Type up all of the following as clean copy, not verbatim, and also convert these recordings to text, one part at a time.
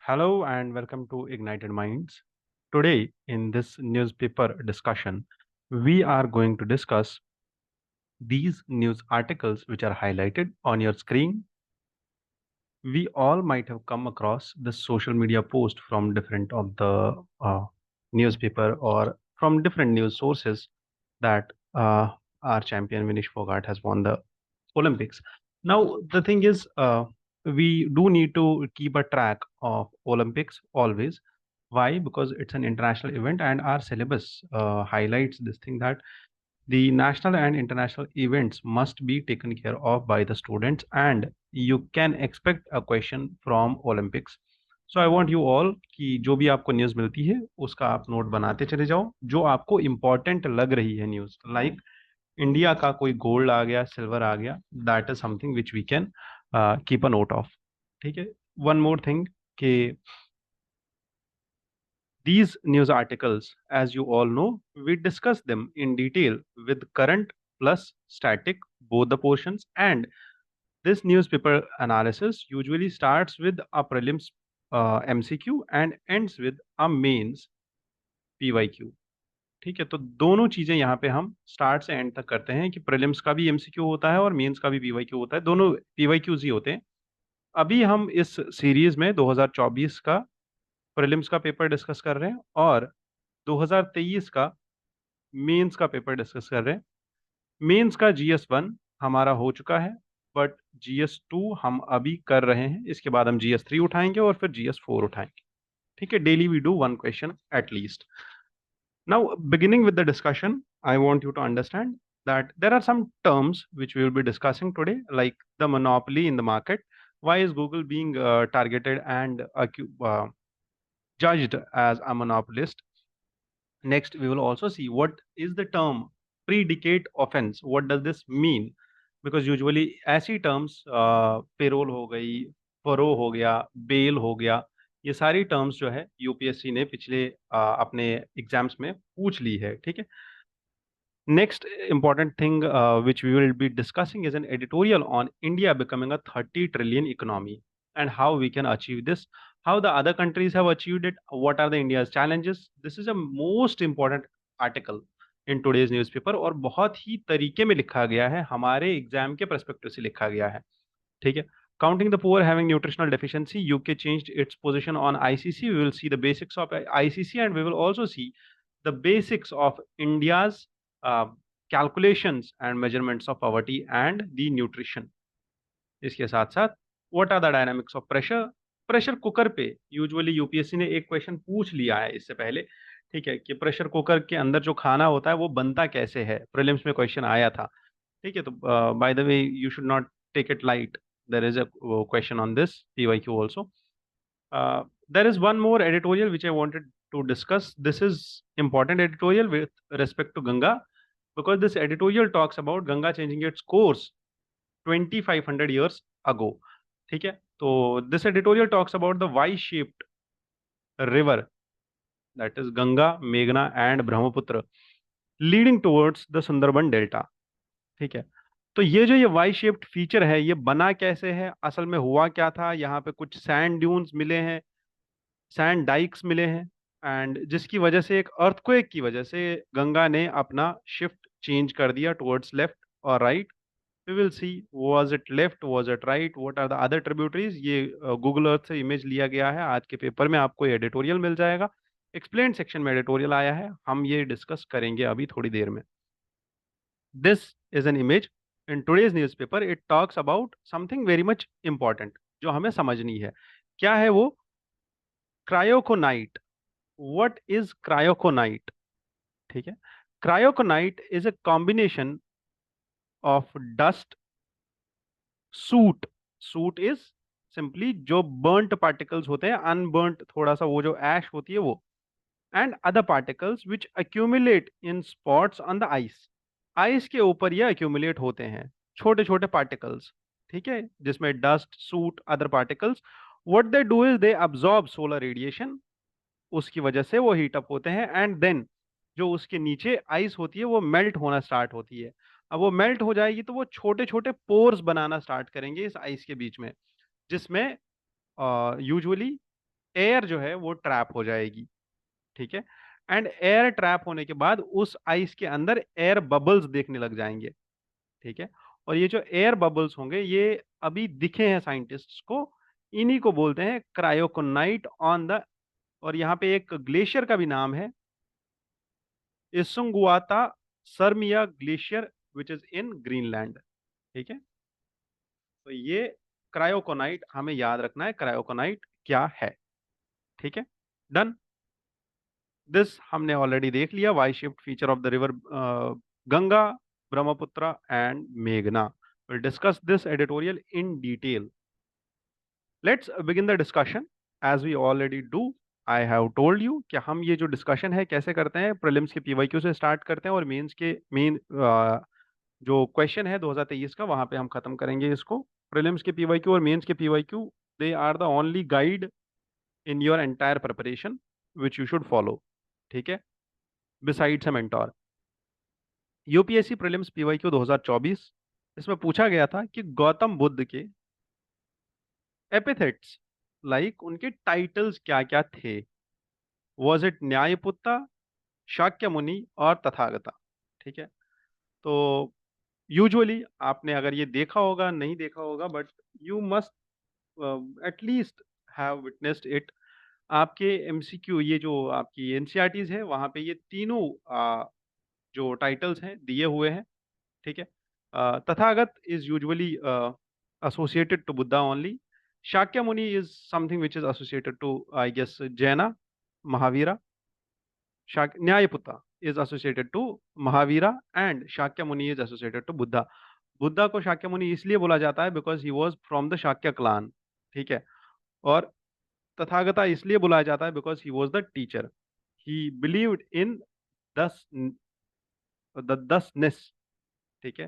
Hello and welcome to Ignited Minds. Today, in this newspaper discussion, we are going to discuss these news articles which are highlighted on your screen. We all might have come across this social media post from different of the newspaper or from different news sources that our champion Vinish Fogart has won the Olympics. Now, the thing is, we do need to keep a track of Olympics always. Why? Because it's an international event, and our syllabus highlights this thing that the national and international events must be taken care of by the students, and you can expect a question from Olympics. So I want you all कि जो भी आपको news मिलती है उसका आप note बनाते चले जाओ, जो आपको इम्पोर्टेंट लग रही है न्यूज़, लाइक इंडिया का कोई गोल्ड आ गया, सिल्वर आ गया, that is something which we can keep a note of. ठीक है. वन मोर थिंग कि these news articles, as you all know, we discuss them in detail with current plus static, both the portions, and this newspaper analysis usually starts with a prelims MCQ and ends with a mains PYQ. ठीक है, तो दोनों चीजें यहाँ पे हम start से and तक करते हैं कि प्रीलिम्स का भी एमसीक्यू होता है और मेंस का भी पीवाईक्यू होता है, दोनों पीवाईक्यूज ही होते हैं. अभी हम इस सीरीज में 2024 का प्रीलिम्स का पेपर डिस्कस कर रहे हैं और 2023 का मेंस का पेपर डिस्कस कर रहे हैं. मेंस का GS1 हमारा हो चुका है, बट GS2 हम अभी कर रहे हैं. इसके बाद हम GS3 उठाएंगे और फिर GS4 उठाएंगे. ठीक है, daily we do one question at least. Now, beginning with the discussion, I want you to understand that there are some terms which we will be discussing today, like the monopoly in the market. Why is Google being targeted and judged as a monopolist? Next, we will also see what is the term predicate offense. What does this mean? Because usually ऐसी terms payroll हो गई, furrow हो गया, bail हो गया, ये सारी terms जो है यूपीएससी ने पिछले अपने एग्जाम्स में पूछ ली है. ठीक है. Next important thing which we will be discussing is an editorial on India becoming a 30 trillion economy and how we can achieve this, how the other countries have achieved it, what are the India's challenges. This is a most important article in today's newspaper और बहुत ही तरीके में लिखा गया है, हमारे exam के perspective से लिखा गया है. ठीक है. Counting the poor having nutritional deficiency, UK changed its position on ICC. We will see the basics of ICC and we will also see the basics of India's calculations and measurements of poverty and the nutrition. इसके साथ साथ what are the dynamics of pressure. Pressure cooker पे usually UPSC ने एक question पूछ लिया है इससे पहले. ठीक है, कि प्रेशर कुकर के अंदर जो खाना होता है वो बनता कैसे है, प्रीलिम्स में क्वेश्चन आया था. ठीक है, तो by the way you should not take it light. There is a question on this PYQ also. There is one more editorial which I wanted to discuss. This is important editorial with respect to Ganga, because this editorial talks about Ganga changing its course 2500 years ago. ठीक है, तो this editorial talks about the Y-shaped river, that is Ganga, Meghna and Brahmaputra, leading towards the Sundarban Delta. ठीक है, तो ये जो ये Y shaped feature है, ये बना कैसे है, असल में हुआ क्या था. यहाँ पे कुछ सैंड ड्यून्स मिले हैं, सैंड डाइक्स मिले हैं, एंड जिसकी वजह से एक अर्थक्वेक की वजह से गंगा ने अपना शिफ्ट चेंज कर दिया टुवर्ड्स लेफ्ट और right. We will see was it left, was it right, what are the other tributaries. ये गूगल अर्थ से इमेज लिया गया है. आज के पेपर में आपको एडिटोरियल मिल जाएगा, एक्सप्लेन सेक्शन में एडिटोरियल आया है, हम ये डिस्कस करेंगे अभी थोड़ी देर में. This is an image in today's newspaper. It talks about something very much important जो हमें समझनी है. क्या है वो? क्रायोकोनाइट. What is क्रायोकोनाइट? ठीक है, क्रायोकोनाइट is a combination of dust, soot. Soot is simply जो burnt particles होते हैं, unburnt थोड़ा सा वो जो ash होती है वो, and other particles which accumulate in spots on the ice. Ice के ऊपर ये accumulate होते हैं, छोटे छोटे पार्टिकल्स. ठीक है, जिसमें dust, suit, other particles. What they do is they absorb solar radiation, उसकी वजह से वो हीट अप होते हैं, एंड देन जो उसके नीचे आइस होती है वो मेल्ट होना स्टार्ट होती है. अब वो मेल्ट हो जाएगी तो वो छोटे छोटे पोर्स बनाना स्टार्ट करेंगे इस आइस के बीच में, जिसमें यूजुअली एयर जो है वो ट्रैप हो जाएगी, ठीक है। एंड एयर ट्रैप होने के बाद उस आइस के अंदर एयर बबल्स देखने लग जाएंगे, ठीक है। और ये जो एयर बबल्स होंगे ये अभी दिखे हैं साइंटिस्ट्स को, इन्हीं को बोलते हैं क्रायोकोनाइट ऑन द, और यहाँ पे एक ग्लेशियर का भी नाम है, Isunnguata Sermia glacier which is in Greenland, ठीक है। तो ये क्रायोकोनाइट हमें याद रखना है, क्रायोकोनाइट क्या है, ठीक है। डन। दिस हमने ऑलरेडी देख लिया, Y shift feature of the river Ganga, Brahmaputra and मेघना। Will discuss this editorial in detail. Let's begin the discussion as we already do. I have told you कि हम ये जो डिस्कशन है कैसे करते हैं, प्रीलिम्स के पीवाईक्यू से स्टार्ट करते हैं और मेंस के मेन जो क्वेश्चन है 2023 का वहां पे हम खत्म करेंगे इसको। प्रीलिम्स के पीवाईक्यू और मेंस के PYQ, they are the only guide in your entire preparation which you should follow, ठीक है, besides a mentor. UPSC prelims PYQ 2024, इसमें पूछा गया था कि गौतम बुद्ध के एपिथेट्स, लाइक उनके टाइटल्स क्या क्या थे। वॉज इट न्यायपुत्ता, शाक्य मुनि और तथागता, ठीक है। तो यूजुअली आपने अगर ये देखा होगा, नहीं देखा होगा, but you must at least have witnessed it. आपके एमसीक्यू, ये जो आपकी एनसीईआरटीज है वहां पे ये तीनों जो टाइटल्स हैं दिए हुए हैं, ठीक है। Tathagata is usually associated to Buddha only. Shakyamuni is something which is associated to, I guess, Jaina. Mahavira. Nyayaputta is associated to Mahavira and Shakyamuni is associated to Buddha. Buddha को शाक्यमुनि इसलिए बोला जाता है because he was from the Shakya clan, ठीक है। और तथागता इसलिए बुलाया जाता है because he was the teacher, he believed in thus the thusness, ठीक है।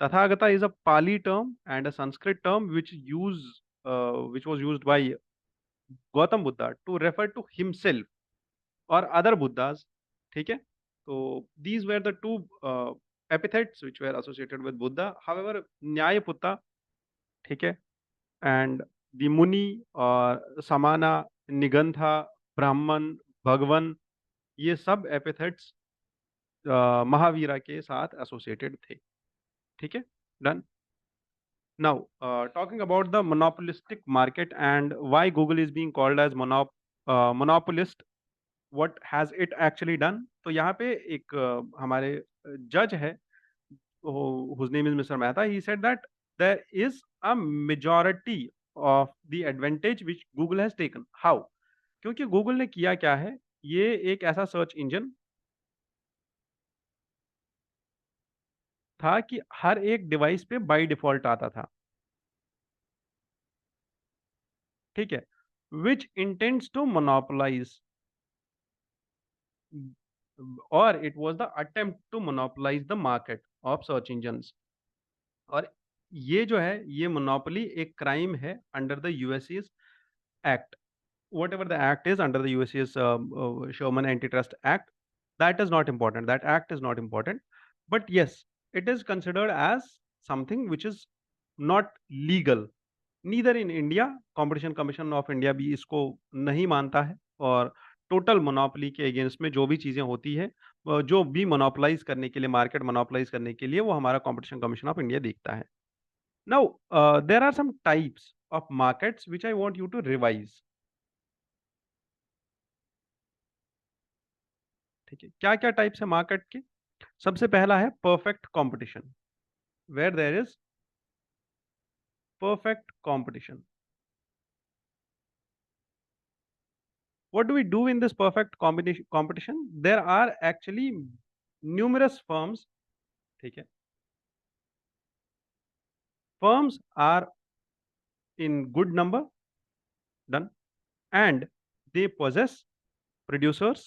Tathagata is a Pali term and a Sanskrit term which was used by Gautama Buddha to refer to himself और अदर बुद्धास, ठीक है। तो these were the two epithets which were associated with Buddha. However, न्यायपुत्ता, ठीक है, and the मुनि और समाना, निगंथा, ब्राह्मण, भगवन, ये सब एपिथेट्स महावीरा के साथ एसोसिएटेड थे, ठीक है। Done. Now, talking about the monopolistic market and why Google is being called as monopolist, what has it actually done? तो यहाँ पे एक हमारे जज है, whose name is Mr. Mehta. He said that there is a majority of the advantage which Google has taken. How? क्योंकि Google ने किया क्या है, ये एक ऐसा सर्च इंजन था कि हर एक डिवाइस पे बाय डिफॉल्ट आता था, ठीक है, which intends to monopolize, और it was the attempt to monopolize the market of search engines। और ये जो है ये मोनोपोली एक क्राइम है अंडर द यूएससीज act, whatever the act is under the USC's Sherman Antitrust Act, that is not important. That act is not important. But yes, it is considered as something which is not legal. Neither in India, Competition Commission of India भी इसको नहीं मानता है, और total monopoly के against में जो भी चीजें होती है, जो भी मोनोपोलाइज करने के लिए, मार्केट मोनोपोलाइज करने के लिए, वो हमारा कॉम्पिटिशन कमीशन ऑफ इंडिया देखता है। Now there are some types of markets which I want you to revise, ठीक है। क्या क्या टाइप्स है मार्केट के? सबसे पहला है perfect competition, where there is perfect competition. What do we do in this perfect competition? There are actually numerous firms, ठीक है। Firms are in good number, done, and they possess producers,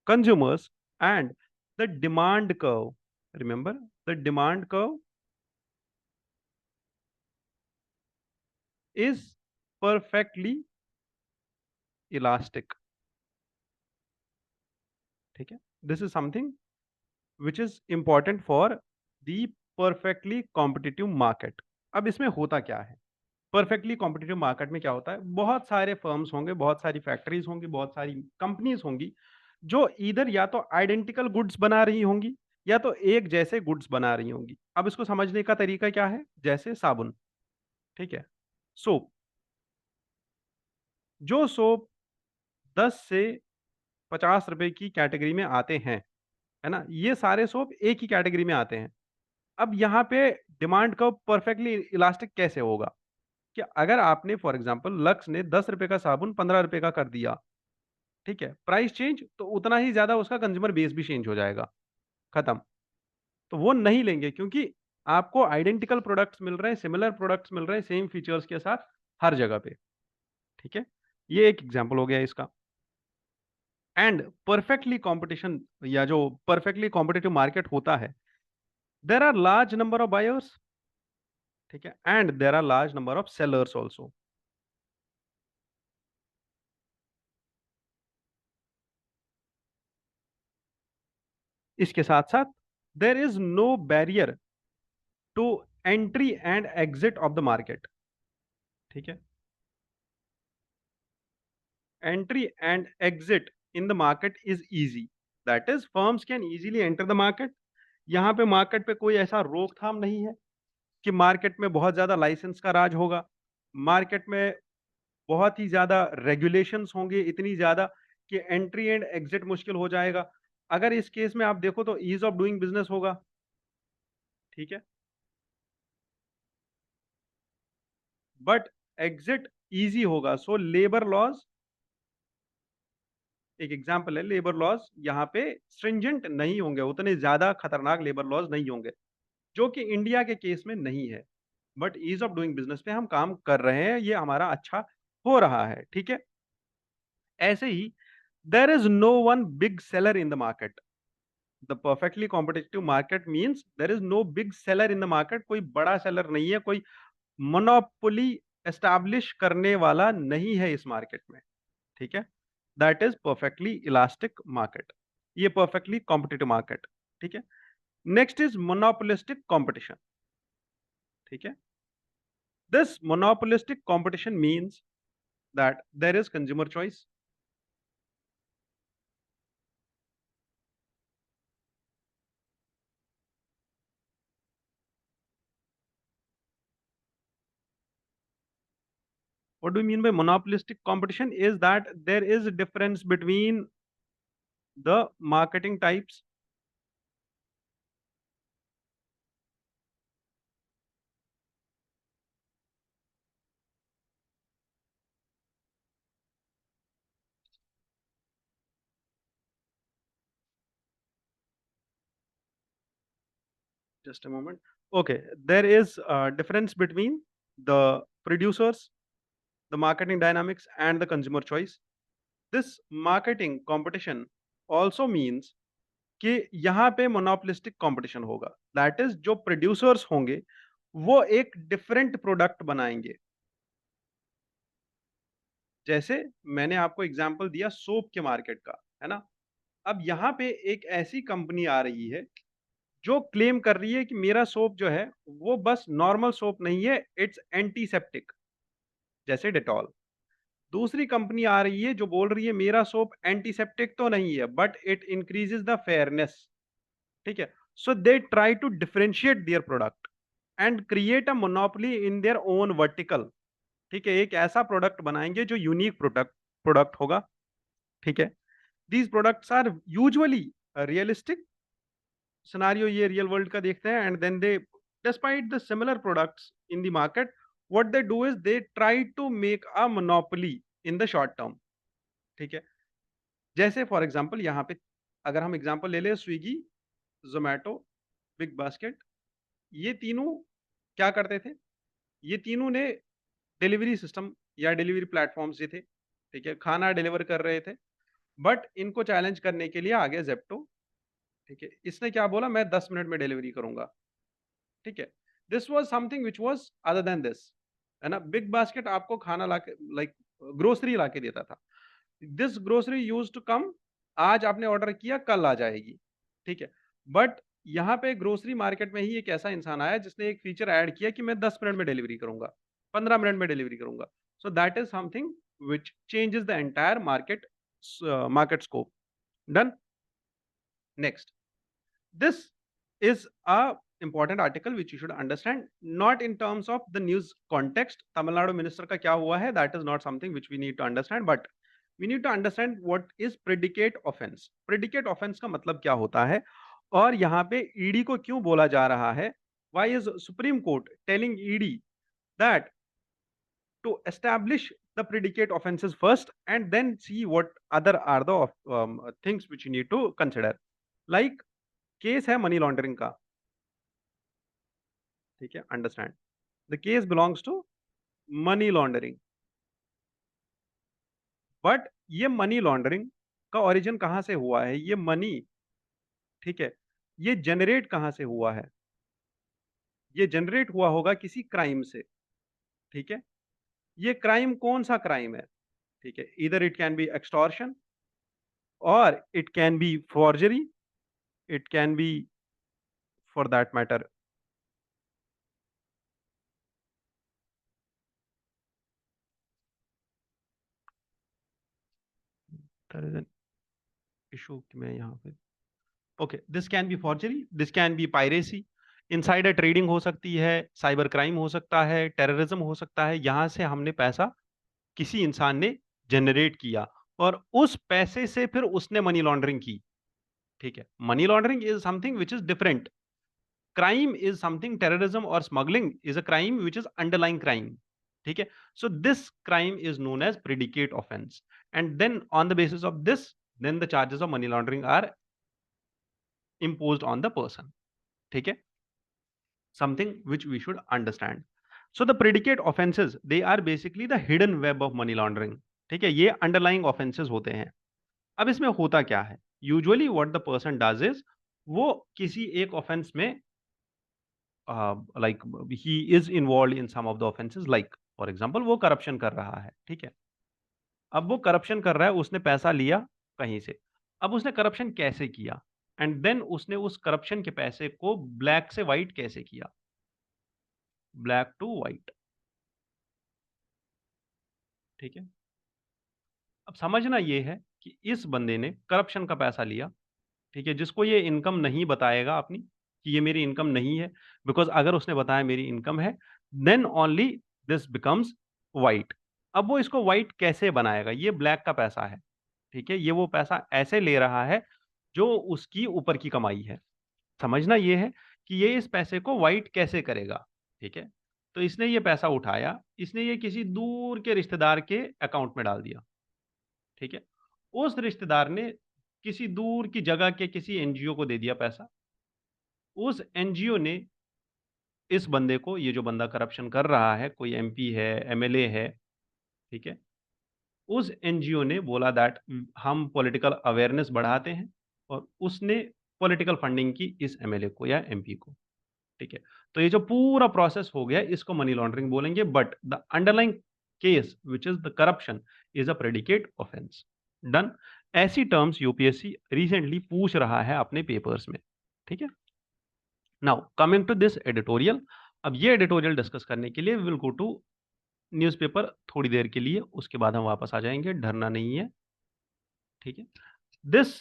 consumers, and the demand curve. Remember, the demand curve is perfectly elastic, ठीक है। This is something which is important for the perfectly competitive market. अब इसमें होता क्या है? Perfectly competitive market में क्या होता है, बहुत सारे फर्म्स होंगे, बहुत सारी फैक्ट्रीज होंगी, बहुत सारी कंपनीज होंगी जो इधर या तो आइडेंटिकल गुड्स बना रही होंगी या तो एक जैसे गुड्स बना रही होंगी। अब इसको समझने का तरीका क्या है, जैसे साबुन, ठीक है, सोप। जो सोप 10 से 50 रुपए की कैटेगरी में आते हैं, है ना, ये सारे सोप एक ही कैटेगरी में आते हैं। अब यहाँ पे डिमांड कर्व परफेक्टली इलास्टिक कैसे होगा, कि अगर आपने फॉर एग्जांपल लक्स ने 10 रुपए का साबुन 15 रुपए का कर दिया, ठीक है, प्राइस चेंज तो उतना ही ज्यादा उसका कंज्यूमर बेस भी चेंज हो जाएगा, खत्म। तो वो नहीं लेंगे क्योंकि आपको आइडेंटिकल प्रोडक्ट्स मिल रहे हैं, सिमिलर प्रोडक्ट्स मिल रहे हैं सेम फीचर्स के साथ हर जगह पे, ठीक है। ये एक एग्जांपल हो गया इसका। एंड परफेक्टली कंपटीशन या जो परफेक्टली कॉम्पिटिटिव मार्केट होता है, there are large number of buyers, ठीक है, and there are large number of sellers also. इसके साथ साथ there is no barrier to entry and exit of the market, ठीक है। Entry and exit in the market is easy, that is firms can easily enter the market. यहाँ पे market पे कोई ऐसा रोकथाम नहीं है कि मार्केट में बहुत ज्यादा लाइसेंस का राज होगा, मार्केट में बहुत ही ज्यादा रेगुलेशंस होंगे, इतनी ज्यादा कि एंट्री एंड एग्जिट मुश्किल हो जाएगा। अगर इस केस में आप देखो तो ईज ऑफ डूइंग बिजनेस होगा, ठीक है, बट एग्जिट इजी होगा। सो लेबर लॉज एक एग्जांपल है, लेबर लॉज यहाँ पे स्ट्रिंजेंट नहीं होंगे, उतने ज्यादा खतरनाक लेबर लॉज नहीं होंगे, जो कि इंडिया के केस में नहीं है। But ease of doing business पे हम काम कर रहे हैं, ये हमारा अच्छा हो रहा है, ठीक है। ऐसे ही there is no one big seller in the market. The perfectly competitive market means there is no big seller in the market, कोई बड़ा सेलर नहीं है, कोई मोनोपोली एस्टैब्लिश करने वाला नहीं है इस मार्केट में, ठीक है। That is perfectly elastic market, ये परफेक्टली कॉम्पिटिटिव मार्केट, ठीक है। नेक्स्ट इज मोनोपोलिस्टिक कंपटीशन, ठीक है। This monopolistic competition means that there is consumer choice. What do you mean by monopolistic competition? Is that there is a difference between the marketing types. Just a moment. Okay, there is a difference between the producers, the marketing dynamics, and the consumer choice. This marketing competition also means कि यहाँ पे monopolistic competition होगा, that is जो producers होंगे वो एक different product बनाएंगे। जैसे मैंने आपको एग्जांपल दिया सोप के मार्केट का, है ना। अब यहाँ पे एक ऐसी कंपनी आ रही है जो क्लेम कर रही है कि मेरा सोप जो है वो बस नॉर्मल सोप नहीं है, इट्स एंटीसेप्टिक, जैसे डेटॉल। दूसरी कंपनी आ रही है जो बोल रही है मेरा सोप एंटीसेप्टिक तो नहीं है but it increases the fairness, ठीक है। So they try to differentiate their product and create a monopoly in their own vertical, ठीक है। एक ऐसा प्रोडक्ट बनाएंगे जो यूनिक प्रोडक्ट प्रोडक्ट होगा, ठीक है। These products are usually realistic scenario, ये रियल वर्ल्ड का देखते हैं, and then they despite the similar products in the market what they do is they try to make a monopoly in the short term, ठीक है। जैसे for example यहाँ पे अगर हम एग्जांपल ले लें, स्विगी, जोमेटो, बिग बास्केट, ये तीनों क्या करते थे, ये तीनों ने डिलीवरी सिस्टम या डिलीवरी प्लेटफॉर्म्स ये थे, ठीक है, खाना डिलीवर कर रहे थे। बट इनको चैलेंज करने के लिए आ गया जेप्टो, ठीक है। इसने क्या बोला, मैं 10 मिनट में डिलीवरी करूंगा, ठीक है। This was something which was other than this, है ना। बिग बास्केट आपको खाना लाके लाइक ग्रोसरी लाके देता था। This grocery used to come, आज आपने ऑर्डर किया कल आ जाएगी, ठीक है। बट यहाँ पे ग्रोसरी मार्केट में ही एक ऐसा इंसान आया जिसने एक फीचर ऐड किया कि मैं 10 मिनट में डिलीवरी करूंगा, 15 मिनट में डिलीवरी करूंगा. So that is something which changes the entire market scope. Done. Next, this is a important article which you should understand, not in terms of the news context. Tamil Nadu minister का क्या हुआ है, that is not something which we need to understand, but we need to understand what is predicate offense. Predicate offense का मतलब क्या होता है, और यहाँ पे ईडी को क्यों बोला जा रहा है. Why is Supreme Court telling ED that to establish the predicate offenses first and then see what other are the things which you need to consider. Like case है मनी लॉन्ड्रिंग का, ठीक है, understand, the case belongs to money laundering. But ये money laundering का origin कहां से हुआ है, ये मनी, ठीक है, ये जनरेट कहां से हुआ है, ये जनरेट हुआ होगा किसी क्राइम से. ठीक है, ये क्राइम कौन सा क्राइम है, ठीक है, इधर इट कैन बी एक्सटॉर्शन और it can be forgery, it can be for that matter issue कि मैं यहाँ पे, okay, this can be forgery, this can be piracy, insider trading हो सकती है, साइबर क्राइम हो सकता है, टेररिज्म हो सकता है. यहां से हमने पैसा किसी इंसान ने जनरेट किया और उस पैसे से फिर उसने मनी लॉन्ड्रिंग की. ठीक है, money laundering is something which is different. Crime is something, terrorism और smuggling is a crime which is underlying crime. ठीक है, so this crime is known as predicate offence, and then on the basis of this, then the charges of money laundering are imposed on the person. ठीक है, something which we should understand. So the predicate offenses, they are basically the hidden web of money laundering. ठीक है, ये underlying offenses होते हैं. अब इसमें होता क्या है, usually what the person does is, वो किसी एक offense में like he is involved in some of the offenses, like for example वो corruption कर रहा है. ठीक है, अब वो करप्शन कर रहा है, उसने पैसा लिया कहीं से. अब उसने करप्शन कैसे किया, एंड देन उसने उस करप्शन के पैसे को ब्लैक से व्हाइट कैसे किया, ब्लैक टू व्हाइट. ठीक है, अब समझना ये है कि इस बंदे ने करप्शन का पैसा लिया, ठीक है, जिसको ये इनकम नहीं बताएगा अपनी कि ये मेरी इनकम नहीं है, बिकॉज अगर उसने बताया मेरी इनकम है, then only this becomes white. अब वो इसको व्हाइट कैसे बनाएगा, ये ब्लैक का पैसा है. ठीक है, ये वो पैसा ऐसे ले रहा है जो उसकी ऊपर की कमाई है. समझना ये है कि ये इस पैसे को व्हाइट कैसे करेगा. ठीक है, तो इसने ये पैसा उठाया, इसने ये किसी दूर के रिश्तेदार के अकाउंट में डाल दिया. ठीक है, उस रिश्तेदार ने किसी दूर की जगह के किसी एनजीओ को दे दिया पैसा. उस एनजीओ ने इस बंदे को, ये जो बंदा करप्शन कर रहा है, कोई एमपी है, एमएलए है, ठीक है, उस एनजीओ ने बोला दैट हम पॉलिटिकल अवेयरनेस बढ़ाते हैं, और उसने पॉलिटिकल फंडिंग की इस एमएलए को या एमपी को. ठीक है, तो ये जो पूरा प्रोसेस हो गया, इसको मनी लॉन्ड्रिंग बोलेंगे. But the underlying case which is the corruption is a predicate offence. Done. ऐसी टर्म्स यूपीएससी रिसेंटली पूछ रहा है अपने पेपर्स में. ठीक है, now coming to this editorial. अब ये एडिटोरियल डिस्कस करने के लिए we will go to newspaper थोड़ी देर के लिए, उसके बाद हम वापस आ जाएंगे, डरना नहीं है. ठीक है, this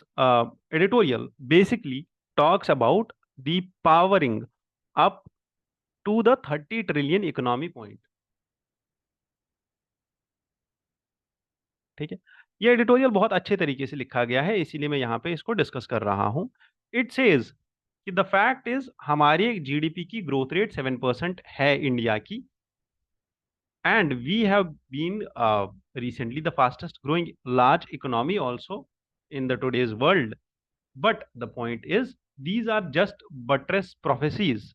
editorial basically talks about the powering up to the 30 trillion economy point. ठीक है, ये एडिटोरियल बहुत अच्छे तरीके से लिखा गया है, इसीलिए मैं यहाँ पे इसको डिस्कस कर रहा हूँ. इट सेज कि द फैक्ट इज, हमारी जीडीपी की ग्रोथ रेट 7% है इंडिया की, and we have been recently the fastest growing large economy also in the today's world. But the point is, these are just buttress prophecies,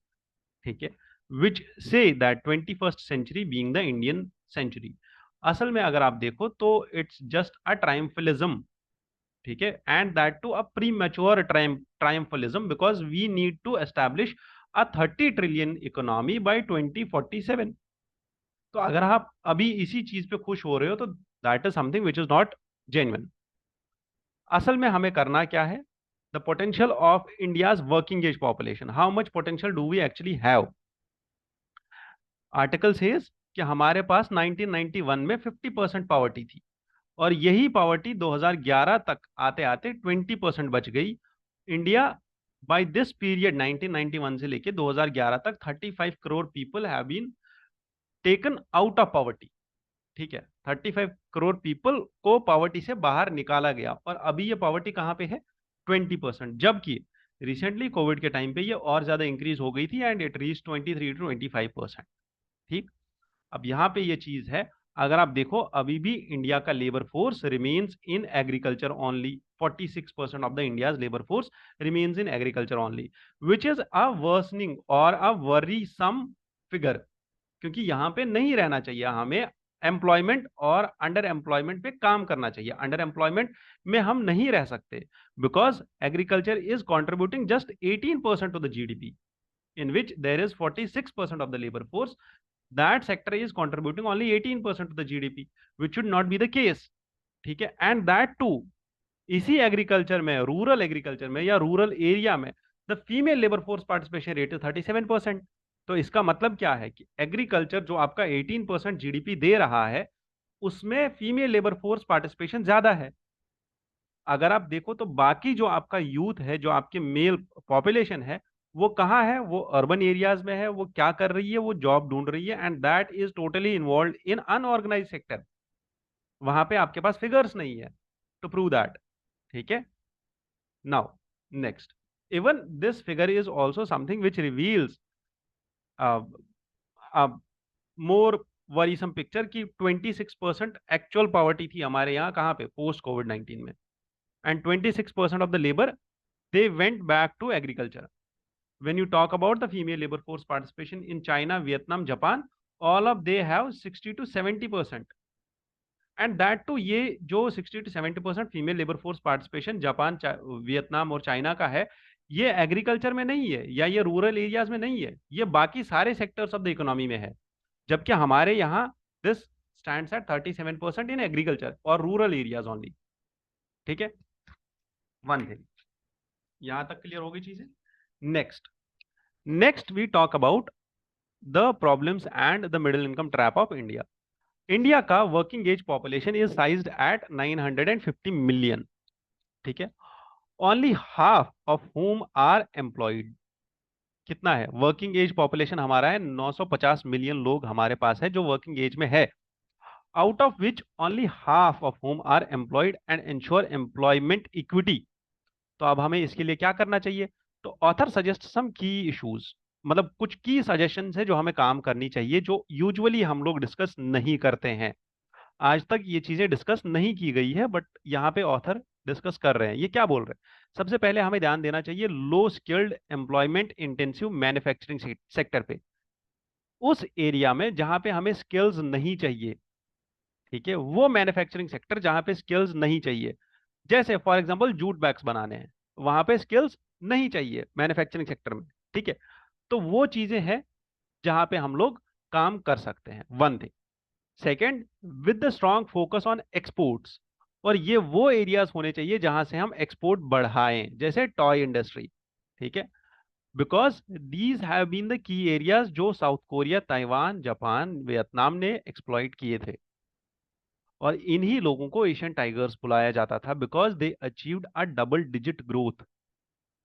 ठीक है, which say that 21st century being the Indian century. असल में अगर आप देखो तो it's just a triumphalism. ठीक है, and that to a premature triumphalism, because we need to establish a 30 trillion economy by 2047. तो अगर आप अभी इसी चीज पे खुश हो रहे हो तो that is something which is not genuine. असल में हमें करना क्या है, the potential of India's working age population, how much potential do we actually have. Article says कि हमारे पास 1991 में 50% पॉवर्टी थी, और यही पॉवर्टी 2011 तक आते आते 20% बच गई। इंडिया बाय दिस पीरियड 1991 से लेके 2011 तक 35 crore people have been taken out of poverty. ठीक है, 35 करोड़ पीपल को पॉवर्टी से बाहर निकाला गया, और अभी ये पॉवर्टी कहां पे है? 20%। जबकि रिसेंटली कोविड के टाइम पे ये और ज्यादा इंक्रीज हो गई थी एंड इट रीच 23 to 25%। ठीक, अब यहाँ पे ये चीज है, अगर आप देखो अभी भी इंडिया का labour force remains in agriculture only. 46% of the India's labour force remains in agriculture only, which is a worsening और अ वरीसम फिगर। क्योंकि यहाँ पे नहीं रहना चाहिए, हमें एम्प्लॉयमेंट और अंडर एम्प्लॉयमेंट पे काम करना चाहिए। अंडर एम्प्लॉयमेंट में हम नहीं रह सकते, because agriculture is contributing just 18% to the GDP, in which there is 46% of the labor force. That sector is contributing only 18% to the GDP, which should not be the case. ठीक है, and that too इसी agriculture में, rural agriculture में या rural area में, the female labour force participation rate is 37%। तो इसका मतलब क्या है कि एग्रीकल्चर जो आपका 18% जीडीपी दे रहा है, उसमें फीमेल लेबर फोर्स पार्टिसिपेशन ज्यादा है। अगर आप देखो तो बाकी जो आपका यूथ है, जो आपके मेल पॉपुलेशन है, वो कहाँ है? वो अर्बन एरियाज में है। वो क्या कर रही है? वो जॉब ढूंढ रही है, and that is totally involve in unorganised sector. वहां पे आपके पास फिगर्स नहीं है टू प्रूव दैट। ठीक है, now next, even this figure is also something which reveals more worrisome picture की 26% एक्चुअल पॉवर्टी थी हमारे यहाँ, कहाँ पे? पोस्ट कोविड-19 में। And 26% of the labour, they went back to agriculture. When you talk about the female labor force participation in China, Vietnam, Japan, all of they have 60 to 70%. And that too, ये जो 60 to 70% female labour force participation Japan, Vietnam और China का है, ये agriculture में नहीं है या ये रूरल एरियाज में नहीं है, ये बाकी सारे सेक्टर्स ऑफ द इकोनॉमी में है। जबकि हमारे यहाँ this stands eight 37% in agriculture और रूरल एरियाज ओनली। ठीक है, वन थिंग, यहां तक क्लियर हो गई चीजें। Next we talk about the problems and the middle income trap of India. India का working age population is sized at 950 million. ठीक है, only half of home are employed. कितना है वर्किंग एज पॉपुलेशन? हमारा है 950 मिलियन लोग हमारे पास है जो वर्किंग एज में है, out of which only half of home are employed and ensure employment equity. तो अब हमें इसके लिए क्या करना चाहिए? तो ऑथर सजेस्ट सम की इश्यूज, मतलब कुछ की सजेशन है जो हमें काम करनी चाहिए, जो यूजुअली हम लोग डिस्कस नहीं करते हैं। आज तक ये चीजें डिस्कस नहीं की गई है, बट यहाँ पे ऑथर डिस्कस कर रहे हैं। ये क्या बोल रहे हैं? सबसे पहले हमें ध्यान देना चाहिए low skilled employment intensive manufacturing sector पे, उस एरिया में जहां पे हमें स्किल्स नहीं चाहिए। ठीक है, वो मैन्युफैक्चरिंग सेक्टर जहां पे स्किल्स नहीं चाहिए, जैसे फॉर एग्जांपल जूट बैग्स बनाने हैं, वहां पे स्किल्स नहीं चाहिए मैन्युफैक्चरिंग सेक्टर में। ठीक है, तो वो चीजें हैं जहां पे हम लोग काम कर सकते हैं, one thing. Second, with the strong focus on exports, और ये वो एरियाज होने चाहिए जहां से हम एक्सपोर्ट बढ़ाएं, जैसे टॉय इंडस्ट्री। ठीक है, because these have been the key areas जो South Korea, Taiwan, Japan, Vietnam ने एक्सप्लॉइट किए थे, और इन्हीं लोगों को एशियन टाइगर्स बुलाया जाता था, because they achieved a double digit growth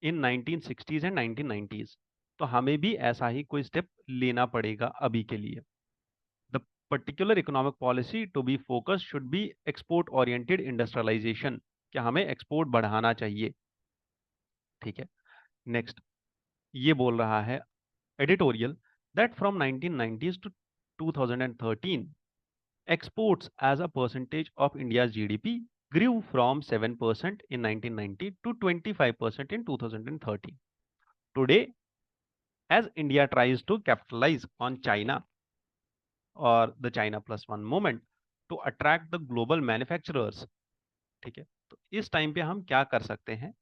in 1960s and 1990s। तो हमें भी ऐसा ही कोई स्टेप लेना पड़ेगा अभी के लिए। The particular economic policy to be focus should be export oriented industrialisation, कि हमें एक्सपोर्ट बढ़ाना चाहिए। ठीक है, नेक्स्ट, ये बोल रहा है editorial that from 1990s to 2013 exports as a percentage of India's GDP grew from 7% in 1990 to 25% in 2013. Today, as India tries to capitalize on China or the China Plus One movement to attract the global manufacturers, ठीक है, तो इस time पे हम क्या कर सकते हैं?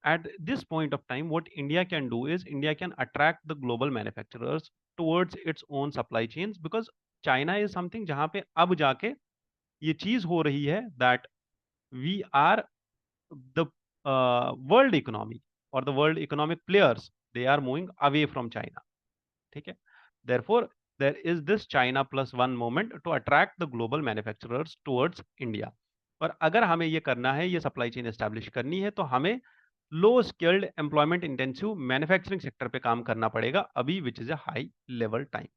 At this point of time, what India can do is India can attract the global manufacturers towards its own supply chains, because China is something जहां पे अब जाके ये चीज हो रही है that we are the world economy or the world economic players, they are moving away from China. ठीक है, therefore there is this China plus one moment to attract the global manufacturers towards India. और अगर हमें ये करना है, ये supply chain establish करनी है, तो हमें low skilled employment intensive manufacturing sector पे काम करना पड़ेगा अभी, which is a high level time.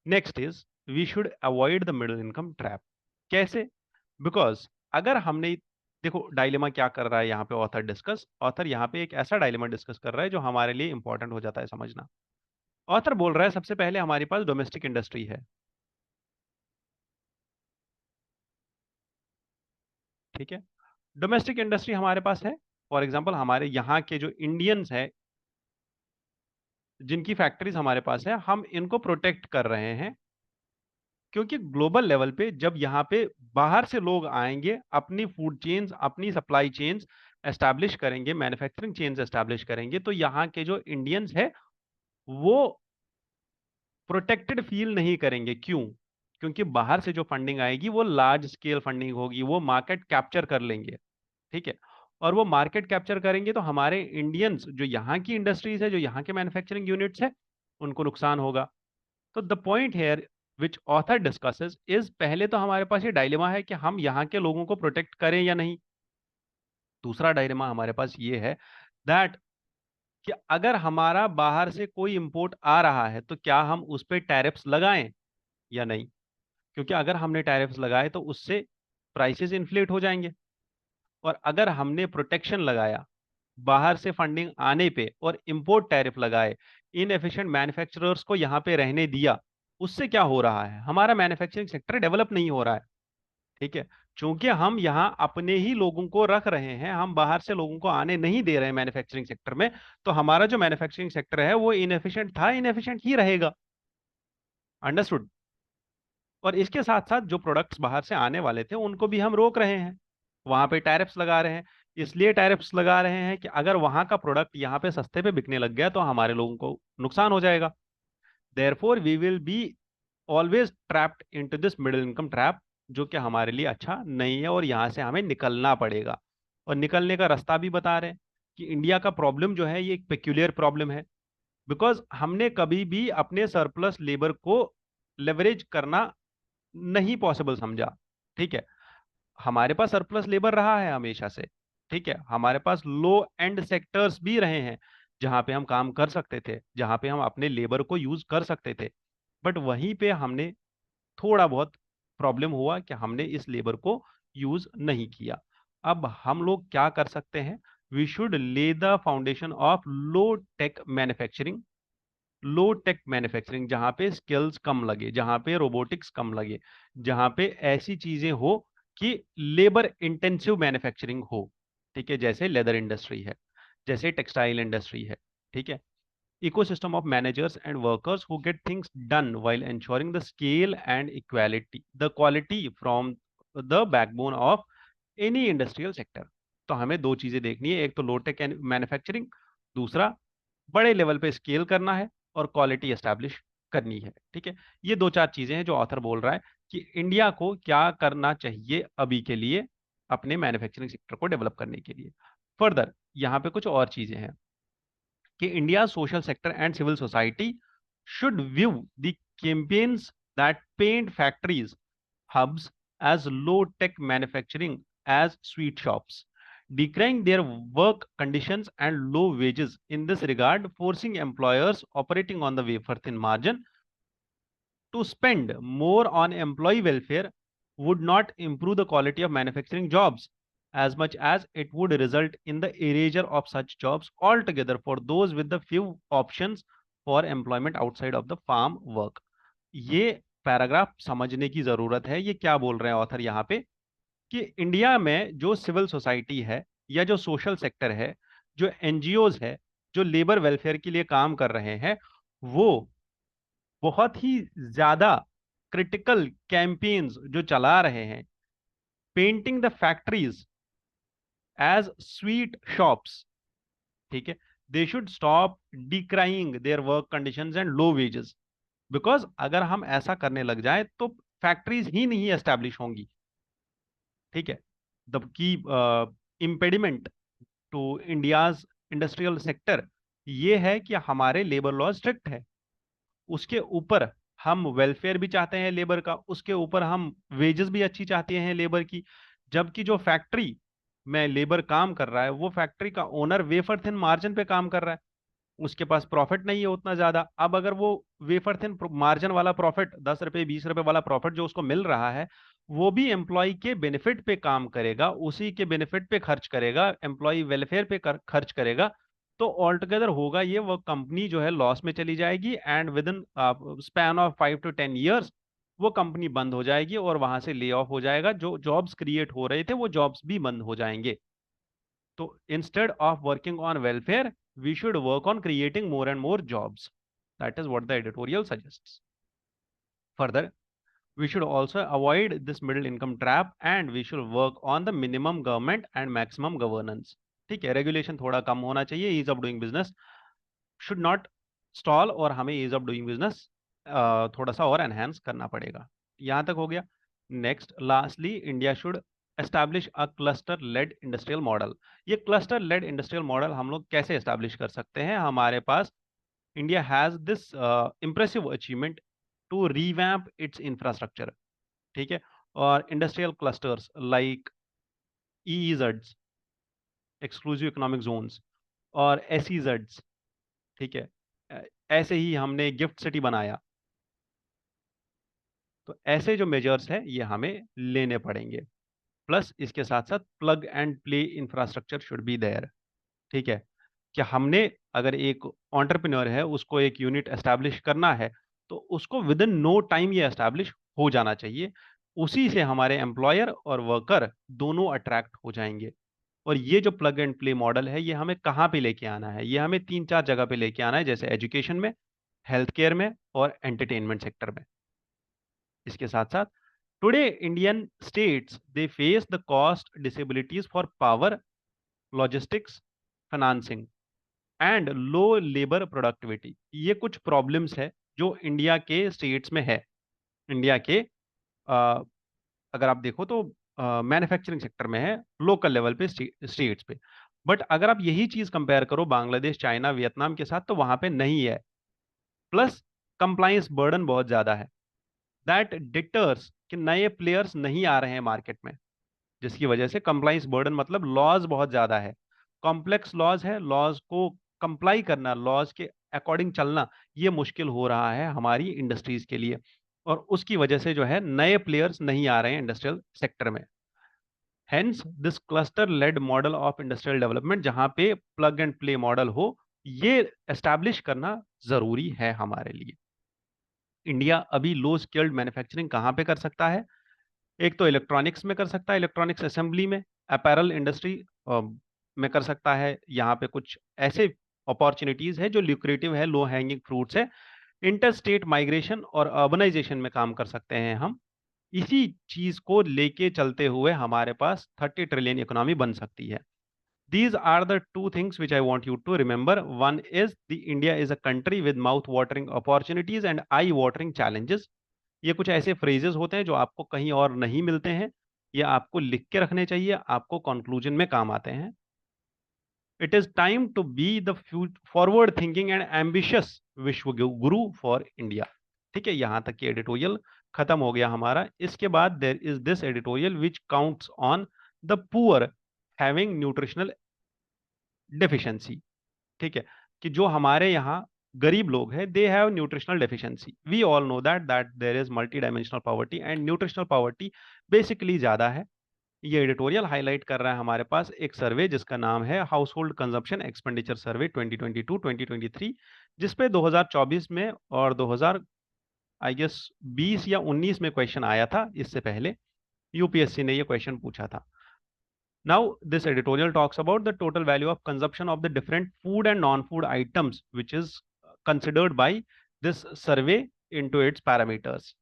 Next is we should avoid the middle income trap. कैसे? बिकॉज अगर हमने, देखो डायलेमा क्या कर रहा है यहाँ पे ऑथर यहाँ पे एक ऐसा डायलेमा डिस्कस कर रहा है जो हमारे लिए इंपॉर्टेंट हो जाता है समझना. ऑथर बोल रहा है सबसे पहले हमारे पास डोमेस्टिक इंडस्ट्री है, ठीक है, डोमेस्टिक इंडस्ट्री हमारे पास है. फॉर एग्जाम्पल हमारे यहाँ के जो इंडियंस है जिनकी फैक्ट्रीज हमारे पास है, हम इनको प्रोटेक्ट कर रहे हैं, क्योंकि ग्लोबल लेवल पे जब यहाँ पे बाहर से लोग आएंगे, अपनी फूड चेन्स, अपनी सप्लाई चेन्स एस्टैब्लिश करेंगे, मैन्युफैक्चरिंग चेन्स एस्टैब्लिश करेंगे, तो यहाँ के जो इंडियंस है वो प्रोटेक्टेड फील नहीं करेंगे. क्यों? क्योंकि बाहर से जो फंडिंग आएगी वो लार्ज स्केल फंडिंग होगी, वो मार्केट कैप्चर कर लेंगे, ठीक है. और वो मार्केट कैप्चर करेंगे तो हमारे इंडियंस, जो यहाँ की इंडस्ट्रीज है, जो यहाँ के मैन्युफैक्चरिंग यूनिट्स है, उनको नुकसान होगा. तो the point here which author discusses is, पहले तो हमारे पास ये डायलेमा है कि हम यहाँ के लोगों को प्रोटेक्ट करें या नहीं. दूसरा डायलेमा हमारे पास ये है दैट कि अगर हमारा बाहर से कोई इंपोर्ट आ रहा है तो क्या हम उस पर टैरिफ्स लगाएं या नहीं. क्योंकि अगर हमने टैरिफ्स लगाए तो उससे प्राइसेस इन्फ्लेट हो जाएंगे. और अगर हमने प्रोटेक्शन लगाया बाहर से फंडिंग आने पे और इंपोर्ट टैरिफ लगाए, इनएफिशिएंट मैन्युफैक्चरर्स को यहाँ पे रहने दिया, उससे क्या हो रहा है, हमारा मैन्युफैक्चरिंग सेक्टर डेवलप नहीं हो रहा है, ठीक है. चूंकि हम यहाँ अपने ही लोगों को रख रहे हैं, हम बाहर से लोगों को आने नहीं दे रहे हैं मैन्युफैक्चरिंग सेक्टर में, तो हमारा जो मैन्युफैक्चरिंग सेक्टर है वो इनएफिशिएंट था, इनएफिशिएंट ही रहेगा. अंडरस्टूड? और इसके साथ साथ जो प्रोडक्ट्स बाहर से आने वाले थे उनको भी हम रोक रहे हैं, वहां पे टैरिफ्स लगा रहे हैं. इसलिए टैरिफ्स लगा रहे हैं कि अगर वहां का प्रोडक्ट यहाँ पे सस्ते पे बिकने लग गया तो हमारे लोगों को नुकसान हो जाएगा. Therefore we will be always trapped into this middle income trap, जो कि हमारे लिए अच्छा नहीं है, और यहाँ से हमें निकलना पड़ेगा. और निकलने का रास्ता भी बता रहे हैं कि इंडिया का प्रॉब्लम जो है ये एक पेक्यूलियर प्रॉब्लम है, बिकॉज हमने कभी भी अपने सरप्लस लेबर को लेवरेज करना नहीं पॉसिबल समझा, ठीक है. हमारे पास सरप्लस लेबर रहा है हमेशा से, ठीक है, हमारे पास लो एंड सेक्टर्स भी रहे हैं जहां पे हम काम कर सकते थे, जहां पे हम अपने लेबर को यूज कर सकते थे. बट वहीं पे हमने थोड़ा बहुत प्रॉब्लम हुआ कि हमने इस लेबर को यूज नहीं किया. अब हम लोग क्या कर सकते हैं? We should lay the foundation of low tech manufacturing. Low tech manufacturing जहां पे स्किल्स कम लगे, जहां पे रोबोटिक्स कम लगे, जहां पे ऐसी चीजें हो कि लेबर इंटेंसिव मैन्युफैक्चरिंग हो, ठीक है, जैसे लेदर इंडस्ट्री है, जैसे टेक्सटाइल इंडस्ट्री है, ठीक है. ecosystem of managers and workers who get things done while ensuring the scale and equality the quality from the backbone of any industrial sector. तो हमें दो चीजें देखनी है, एक तो लो टेक मैन्युफैक्चरिंग, दूसरा बड़े लेवल पे स्केल करना है और क्वालिटी एस्टैब्लिश करनी है, ठीक है. ये दो चार चीजें हैं जो ऑथर बोल रहा है कि इंडिया को क्या करना चाहिए अभी के लिए अपने मैन्युफैक्चरिंग सेक्टर को डेवलप करने के लिए. फर्दर यहाँ पे कुछ और चीजें हैं कि India social sector and civil society should view the campaigns that paint factories hubs as low tech manufacturing as sweet shops, decrying their work conditions and low wages. In this regard, forcing employers operating on the wafer thin margin to spend more on employee welfare would not improve the quality of manufacturing jobs as much as it would result in the erasure of such jobs altogether for those with the few options for employment outside of the farm work. ये paragraph समझने की जरूरत है. ये क्या बोल रहे हैं ऑथर यहाँ पे कि इंडिया में जो सिविल सोसाइटी है या जो सोशल सेक्टर है, जो एनजीओज है, जो लेबर वेलफेयर के लिए काम कर रहे हैं, वो बहुत ही ज्यादा क्रिटिकल कैंपेन्स जो चला रहे हैं, painting the factories as sweat shops, ठीक है. They should stop decrying their work conditions and low wages, because अगर हम ऐसा करने लग जाए तो फैक्ट्रीज ही नहीं एस्टैब्लिश होंगी, ठीक है. की impediment to India's industrial sector ये है कि हमारे लेबर लॉ स्ट्रिक्ट है, उसके ऊपर हम वेलफेयर भी चाहते हैं लेबर का, उसके ऊपर हम वेजेस भी अच्छी चाहते हैं लेबर की। जबकि जो फैक्ट्री में लेबर काम कर रहा है वो फैक्ट्री का ओनर वेफर थिन मार्जिन पे काम कर रहा है, उसके पास प्रॉफिट नहीं है उतना ज्यादा। अब अगर वो वेफर थिन मार्जिन वाला प्रॉफिट, 10 रुपए 20 रुपए वाला प्रॉफिट जो उसको मिल रहा है, वो भी एम्प्लॉय के बेनिफिट पे काम करेगा, उसी के बेनिफिट पे खर्च करेगा, एम्प्लॉय वेलफेयर पे खर्च करेगा, तो ऑल टुगेदर होगा ये, वो कंपनी जो है लॉस में चली जाएगी and with in span of 5 to 10 years वो कंपनी बंद हो जाएगी और वहां से ले ऑफ हो जाएगा, जो जॉब्स क्रिएट हो रहे थे वो जॉब्स भी बंद हो जाएंगे। तो instead of working on welfare, we should work on creating more and more jobs. That is what the editorial suggests. Further, we should also avoid this middle income trap and we should work on the minimum government and maximum governance. ठीक है, regulation थोड़ा कम होना चाहिए, ease of doing business should not stall, और हमें ease of doing business थोड़ा सा और एनहेंस करना पड़ेगा। यहाँ तक हो गया। Next, lastly, India should establish a cluster led industrial model. ये क्लस्टर लेड इंडस्ट्रियल मॉडल हम लोग कैसे एस्टैब्लिश कर सकते हैं? हमारे पास India has this impressive achievement to revamp its infrastructure, ठीक है, और इंडस्ट्रियल क्लस्टर्स लाइक ईईजेड्स, एक्सक्लूसिव इकोनॉमिक जोन्स, और एसईजेड्स, ठीक है, ऐसे ही हमने गिफ्ट सिटी बनाया। तो ऐसे जो मेजर्स है ये हमें लेने पड़ेंगे, प्लस इसके साथ साथ plug and play infrastructure should be there. ठीक है, कि हमने अगर एक एंटरप्रेन्योर है उसको एक यूनिट एस्टैब्लिश करना है तो उसको विद इन नो टाइम ये एस्टैब्लिश हो जाना चाहिए, उसी से हमारे एम्प्लॉयर और वर्कर दोनों अट्रैक्ट हो जाएंगे। और ये जो प्लग एंड प्ले मॉडल है ये हमें कहाँ पे लेके आना है? ये हमें 3-4 जगह पे लेके आना है, जैसे एजुकेशन में, हेल्थ केयर में और एंटरटेनमेंट सेक्टर में। इसके साथ साथ today Indian states they face the cost disabilities for power, logistics, financing and low labour productivity. ये कुछ प्रॉब्लम्स है जो इंडिया के स्टेट्स में है। इंडिया के अ, अगर आप देखो तो मैन्युफैक्चरिंग सेक्टर में है, लोकल लेवल पे, स्टेट्स पे। बट अगर आप यही चीज कंपेयर करो बांग्लादेश, चाइना, वियतनाम के साथ, तो वहां पे नहीं है। प्लस कंप्लायंस बर्डन बहुत ज्यादा है, दैट डिटर्स कि नए प्लेयर्स नहीं आ रहे हैं मार्केट में, जिसकी वजह से कंप्लाइंस बर्डन मतलब लॉज बहुत ज्यादा है, कॉम्प्लेक्स लॉज है, लॉज को कंप्लाई करना, लॉज के अकॉर्डिंग चलना, ये मुश्किल हो रहा है हमारी इंडस्ट्रीज के लिए, और उसकी वजह से जो है नए प्लेयर्स नहीं आ रहे हैं इंडस्ट्रियल सेक्टर में। Hence this cluster led model of industrial development, जहां पे प्लग एंड प्ले मॉडल हो, ये एस्टैब्लिश करना जरूरी है हमारे लिए। इंडिया अभी लो स्किल्ड मैन्युफैक्चरिंग कहाँ पे कर सकता है? एक तो इलेक्ट्रॉनिक्स में कर सकता है, इलेक्ट्रॉनिक्स असेंबली में, अपैरल इंडस्ट्री में कर सकता है। यहाँ पे कुछ ऐसे अपॉर्चुनिटीज है जो ल्यूक्रेटिव है, लो हैंगिंग फ्रूट्स है। इंटर स्टेट माइग्रेशन और अर्बनाइजेशन में काम कर सकते हैं हम। इसी चीज को लेके चलते हुए हमारे पास 30 ट्रिलियन इकोनॉमी बन सकती है। These are the two things which I want you to remember. One is the India is a country with mouth-watering opportunities and eye-watering challenges. ये कुछ ऐसे फ्रेजेस होते हैं जो आपको कहीं और नहीं मिलते हैं, ये आपको लिख के रखने चाहिए, आपको कंक्लूजन में काम आते हैं। It is time to be the forward thinking and ambitious vishwa guru for India. ठीक है, यहां तक की एडिटोरियल खत्म हो गया हमारा। इसके बाद there is this editorial which counts on the poor having nutritional deficiency. ठीक है, कि जो हमारे यहाँ गरीब लोग हैं, they have nutritional deficiency. We all know that there is multi dimensional poverty and nutritional poverty basically ज्यादा है। ये एडिटोरियल हाईलाइट कर रहा है हमारे पास एक सर्वे जिसका नाम है हाउस होल्ड कंजप्शन एक्सपेंडिचर सर्वे 2022-2023, जिसपे 2024 में और 2000 आई गेस 20 या 19 में क्वेश्चन आया था। इससे पहले यूपीएससी ने ये क्वेश्चन पूछा था। Now, this editorial talks about the total value of consumption of the different food and non-food items, which is considered by this survey into its parameters.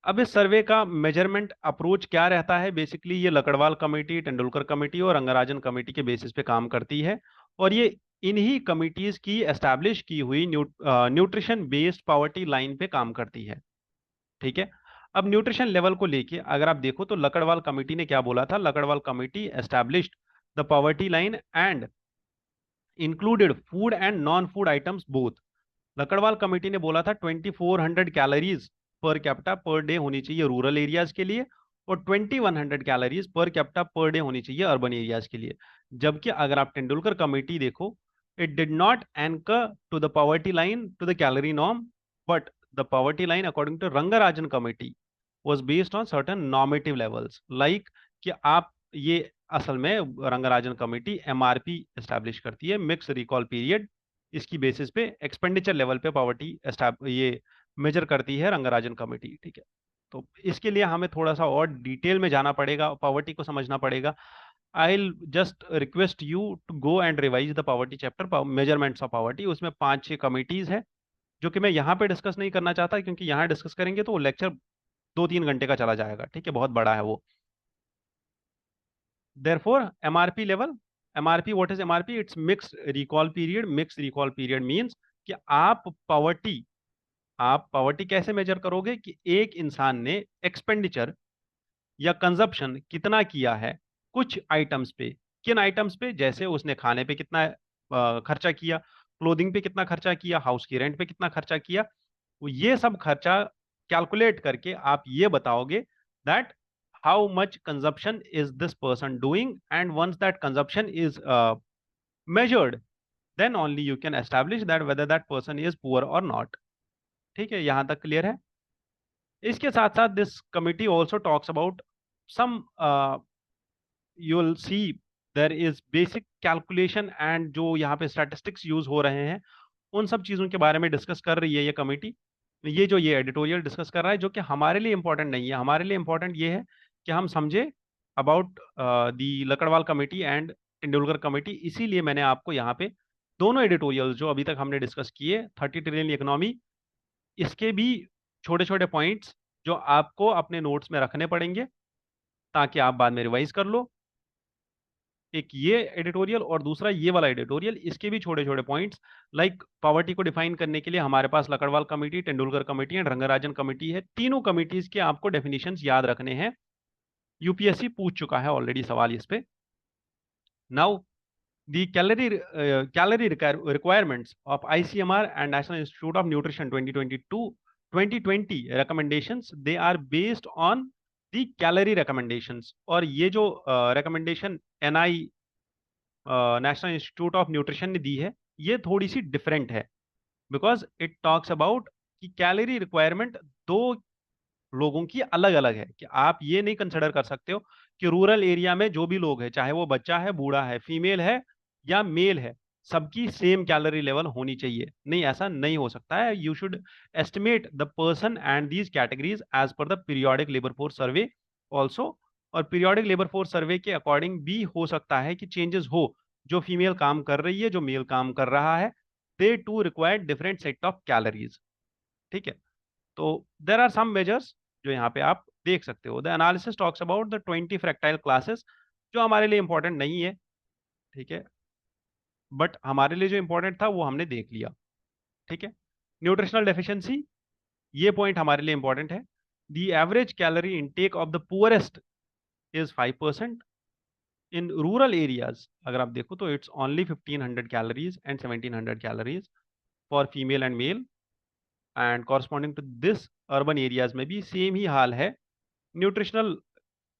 अब इस सर्वे का मेजरमेंट अप्रोच क्या रहता है? बेसिकली ये लकड़वाल कमेटी, तेंदुलकर कमेटी और Rangarajan committee के basis पे काम करती है, और ये इन्हीं कमिटीज की एस्टैब्लिश की हुई न्यूट्रिशन बेस्ड पॉवर्टी लाइन पे काम करती है। ठीक है, अब न्यूट्रिशन लेवल को लेके अगर आप देखो तो लकड़वाल कमेटी ने क्या बोला था? Lakdawala committee established the poverty line and included food and non food items both. Lakdawala committee ने बोला था 2400 calories per capita per day होनी चाहिए रूरल एरियाज के लिए, और 2100 calories per capita per day होनी चाहिए अर्बन एरियाज के लिए। जबकि अगर आप तेंदुलकर कमेटी देखो, it did not anchor to the poverty line to the calorie norm, but the poverty line according to Rangarajan committee was based on certain normative levels, like कि आप ये असल में रंगराजन कमेटी एमआरपी एस्टैब्लिश करती है, मिक्स रिकॉल पीरियड, इसकी basis पे expenditure level पे पॉवर्टी ये मेजर करती है रंगराजन कमेटी। ठीक है, तो इसके लिए हमें थोड़ा सा और डिटेल में जाना पड़ेगा, पॉवर्टी को समझना पड़ेगा। I will just request you to go and revise the poverty chapter, measurements of poverty. उसमें 5-6 कमिटीज है जो कि मैं यहाँ पे डिस्कस नहीं करना चाहता, क्योंकि यहाँ डिस्कस करेंगे तो वो लेक्चर 2-3 घंटे का चला जाएगा। ठीक है, बहुत बड़ा है वो। Therefore MRP level, MRP, what is MRP? It's mixed recall period. Mixed recall period means कि आप पॉवर्टी कैसे मेजर करोगे कि एक इंसान ने एक्सपेंडिचर या कंजप्शन कितना किया है कुछ आइटम्स पे। किन आइटम्स पे? जैसे उसने खाने पे कितना खर्चा किया, क्लोथिंग पे कितना खर्चा किया, हाउस की रेंट पे कितना खर्चा किया। वो ये सब खर्चा कैलकुलेट करके आप ये बताओगे that how much consumption is this person doing, and once that consumption is measured, then only you can establish that whether that person is poor or not। ठीक है, यहां तक क्लियर है? इसके साथ साथ this committee also talks about some, you will see there is basic calculation, and जो यहाँ पे स्टैटिस्टिक्स यूज हो रहे हैं उन सब चीजों के बारे में डिस्कस कर रही है ये कमेटी। ये जो ये एडिटोरियल डिस्कस कर रहा है, जो कि हमारे लिए इंपॉर्टेंट नहीं है। हमारे लिए इंपॉर्टेंट ये है कि हम समझे about the Lakdawala committee and Tendulkar committee. इसीलिए मैंने आपको यहाँ पे दोनों एडिटोरियल जो अभी तक हमने डिस्कस किए, 30 ट्रिलियन इकोनॉमी, इसके भी छोटे छोटे पॉइंट्स जो आपको अपने नोट्स में रखने पड़ेंगे ताकि आप बाद में रिवाइज कर लो। एक ये एडिटोरियल और दूसरा ये वाला एडिटोरियल, इसके भी छोटे छोटे पॉइंट्स, लाइक पॉवर्टी को डिफाइन करने के लिए हमारे पास Lakdawala committee, Tendulkar committee and Rangarajan committee है। तीनों कमिटीज के आपको डेफिनेशंस याद रखने हैं। यूपीएससी पूछ चुका है ऑलरेडी सवाल इस पे। Now the calorie requirements of ICMR and national institute of nutrition 2020 recommendations, they are based on the calorie recommendations। और ये जो recommendation NI national institute of nutrition ने दी है, ये थोड़ी सी डिफरेंट है, बिकॉज इट टॉक्स अबाउट कि कैलोरी रिक्वायरमेंट दो लोगों की अलग अलग है। कि आप ये नहीं कंसिडर कर सकते हो कि रूरल एरिया में जो भी लोग हैं, चाहे वो बच्चा है, बूढ़ा है, फीमेल है या मेल है, सबकी सेम कैलोरी लेवल होनी चाहिए। नहीं, ऐसा नहीं हो सकता है। You should estimate the person and these categories as per the periodic labour force survey also. और पीरियोडिक लेबर फोर्स सर्वे के अकॉर्डिंग भी हो सकता है कि चेंजेस हो। जो फीमेल काम कर रही है, जो मेल काम कर रहा है, they too require different set of calories. ठीक है, तो देर आर सम मेजर्स जो यहाँ पे आप देख सकते हो। The analysis talks about the 20 fractile classes, जो हमारे लिए इंपॉर्टेंट नहीं है। ठीक है, बट हमारे लिए जो इंपॉर्टेंट था वो हमने देख लिया। ठीक है, न्यूट्रिशनल डेफिशिएंसी, ये पॉइंट हमारे लिए इंपॉर्टेंट है। The average calorie intake of the poorest is 5%। In rural areas अगर आप देखो तो it's only 1500 calories and 1700 calories for female and male, and corresponding to this urban areas में भी सेम ही हाल है। न्यूट्रिशनल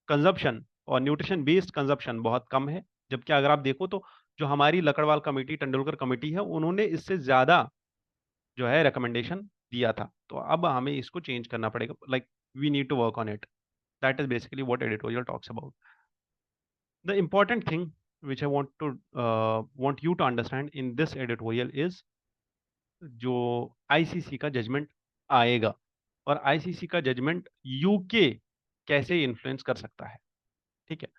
कंजप्शन और न्यूट्रिशन बेस्ड कंजप्शन बहुत कम है। जबकि अगर आप देखो तो जो हमारी लकड़वाल कमेटी, तेंदुलकर कमेटी है, उन्होंने इससे ज्यादा जो है रिकमेंडेशन दिया था। तो अब हमें इसको चेंज करना पड़ेगा, like we need to work on it. That is basically what editorial talks about. The important thing which I want you to understand in this editorial is जो आईसीसी का जजमेंट आएगा, और आईसीसी का judgement UK कैसे influence कर सकता है। ठीक है,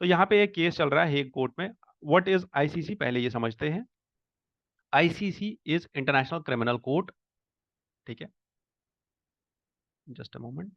तो यहाँ पे एक केस चल रहा है हेग कोर्ट में। व्हाट इज आईसीसी, पहले ये समझते हैं। ICC is international criminal court. ठीक है, just a moment.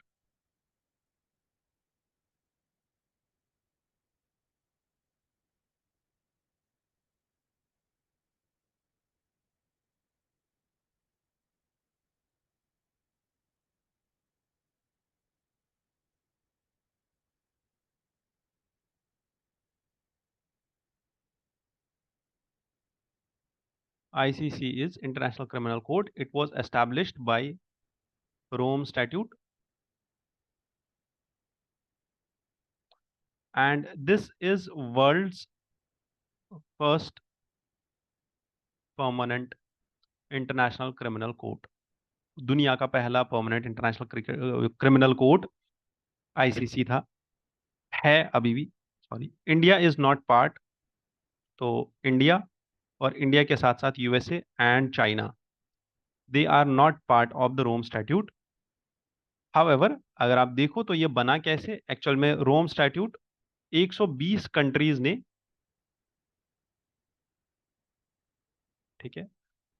ICC is International Criminal Court. It was established by Rome Statute, and this is world's first permanent international criminal court. दुनिया का पहला permanent international criminal court ICC था, है अभी भी। Sorry, India is not part. तो India और India के साथ साथ USA and China, they are not part of the Rome statute. However, अगर आप देखो तो ये बना कैसे एक्चुअल में। रोम स्टैट्यूट 120 कंट्रीज ने, ठीक है,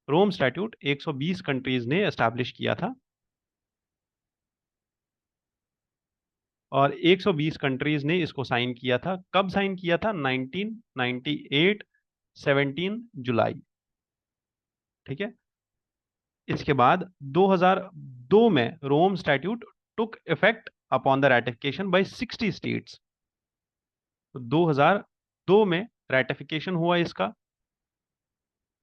रोम स्टैट्यूट 120 कंट्रीज ने एस्टैब्लिश किया था, और 120 कंट्रीज ने इसको साइन किया था। कब साइन किया था? 1998, 17 जुलाई। ठीक है। इसके बाद 2002 में Rome statute took effect upon the ratification by 60 states. तो 2002 में रैटिफिकेशन हुआ इसका।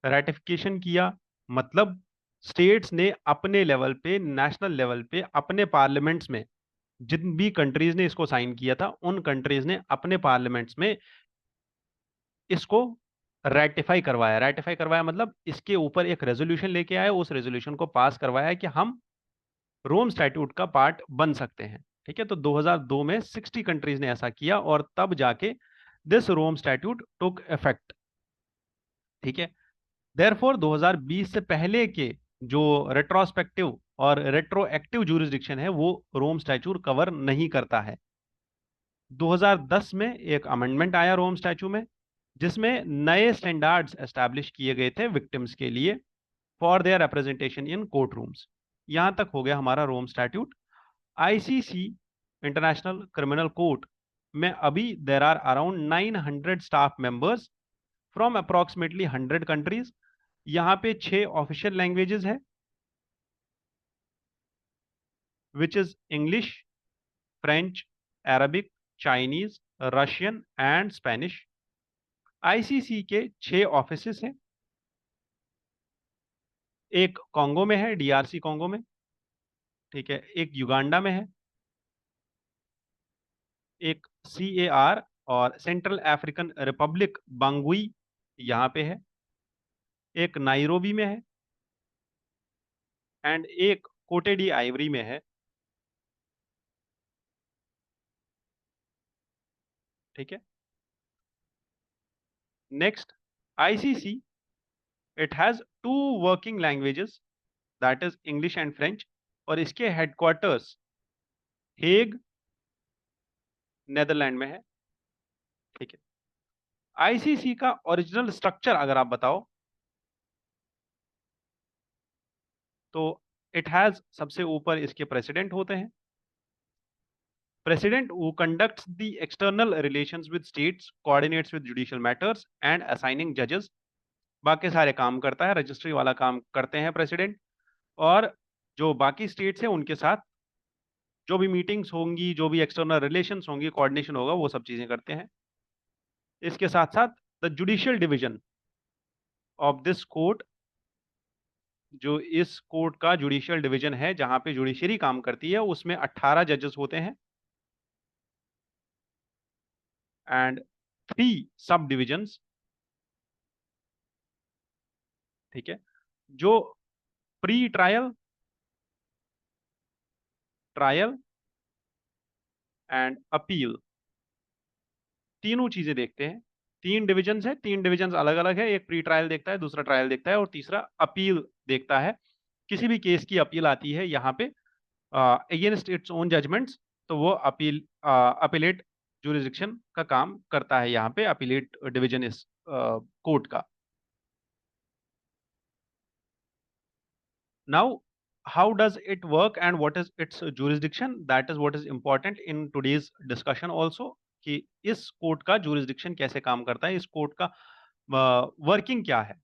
रैटिफिकेशन किया मतलब स्टेट्स ने अपने लेवल पे, नेशनल लेवल पे, अपने पार्लियामेंट्स में, जिन भी कंट्रीज ने इसको साइन किया था उन कंट्रीज ने अपने पार्लियामेंट्स में इसको रेटिफाई करवाया मतलब इसके ऊपर एक रेजोल्यूशन लेके आए, उस रेजोल्यूशन को पास करवाया कि हम रोम स्टैट्यूट का पार्ट बन सकते हैं। ठीक है। तो 2002 में 60 कंट्रीज ने ऐसा किया और तब जाके this Rome statute took effect. ठीक है। देयरफॉर 2020 से पहले के जो रेट्रोस्पेक्टिव और रेट्रोएक्टिव ज्यूरिसडिक्शन है वो रोम स्टैट्यूट कवर नहीं करता है। 2010 में एक अमेंडमेंट आया रोम स्टैच्यू में, जिसमें नए स्टैंडर्ड्स एस्टैब्लिश किए गए थे विक्टिम्स के लिए for their representation in court rooms. यहां तक हो गया हमारा Rome statute. ICC, International criminal Court में अभी there are around 900 staff members from approximately 100 countries. यहाँ पे 6 ऑफिशियल लैंग्वेजेस है, which is English, French, Arabic, Chinese, Russian and Spanish. ICC के 6 ऑफिसेस हैं। एक कॉन्गो में है, डीआरसी कॉन्गो में। ठीक है। एक युगांडा में है, एक सीएआर और सेंट्रल अफ्रीकन रिपब्लिक बांगुई यहाँ पे है, एक नाइरोबी में है, एंड एक कोटे डी आइवरी में है। ठीक है। Next, ICC, it has 2 working languages, that is English and French, और इसके हेडक्वार्टर्स हेग, नेदरलैंड में है। ठीक है। आईसीसी का ओरिजिनल स्ट्रक्चर अगर आप बताओ तो इट हैज, सबसे ऊपर इसके प्रेसिडेंट होते हैं। President who conducts the external relations with states, coordinates with judicial matters and assigning judges। बाकी सारे काम करता है, रजिस्ट्री वाला काम करते हैं प्रेसिडेंट, और जो बाकी स्टेट्स हैं उनके साथ जो भी मीटिंग्स होंगी, जो भी एक्सटर्नल रिलेशंस होंगी, कोऑर्डिनेशन होगा, वो सब चीजें करते हैं। इसके साथ साथ the judicial division of this court, जो इस कोर्ट का जुडिशियल डिवीजन है जहां पे जुडिशरी काम करती है, उसमें 18 जजेस होते हैं एंड 3 सब डिविजन्स। ठीक है। जो pre trial, trial and appeal, तीनों चीजें देखते हैं। 3 डिविजन्स है, 3 डिविजन्स अलग अलग है। एक प्री ट्रायल देखता है, दूसरा ट्रायल देखता है, और तीसरा अपील देखता है। किसी भी केस की अपील आती है यहाँ पे अगेंस्ट इट्स ओन जजमेंट्स, तो वो अपील, अपीलेट जुरिस्डिक्शन का काम करता है यहाँ पे, अपीलेट डिवीजन इस कोर्ट का। Now, how does it work and what is its jurisdiction? That is what is important in today's discussion also, कि इस कोर्ट का jurisdiction कैसे काम करता है, इस कोर्ट का वर्किंग क्या है।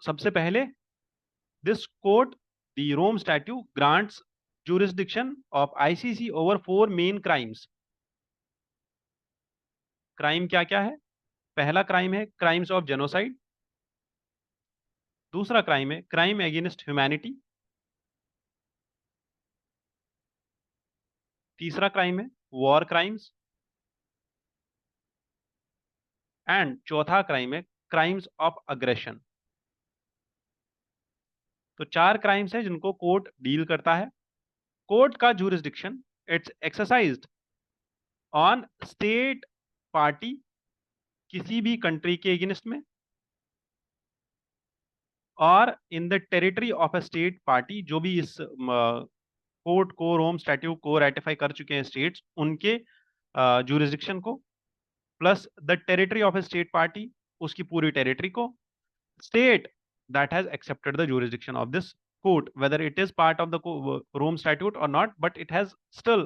सबसे पहले, this court, the Rome statute grants jurisdiction of ICC over 4 main crimes. Crime क्या क्या है? पहला क्राइम है क्राइम्स ऑफ जेनोसाइड, दूसरा क्राइम है क्राइम अगेंस्ट ह्यूमैनिटी, तीसरा क्राइम है वॉर क्राइम्स, एंड चौथा क्राइम है क्राइम्स ऑफ अग्रेशन। तो 4 क्राइम्स हैं जिनको कोर्ट डील करता है। कोर्ट का jurisdiction, it's exercised on state party किसी भी कंट्री के अगेंस्ट में, और in the territory of a state party, जो भी इस कोर्ट को, रोम स्टैट्यूट को रेटिफाई कर चुके हैं स्टेट्स, उनके jurisdiction को, plus the territory of a state party, उसकी पूरी टेरिटरी को, state that has accepted the jurisdiction of this court, whether it is part of the Rome Statute or not, but it has still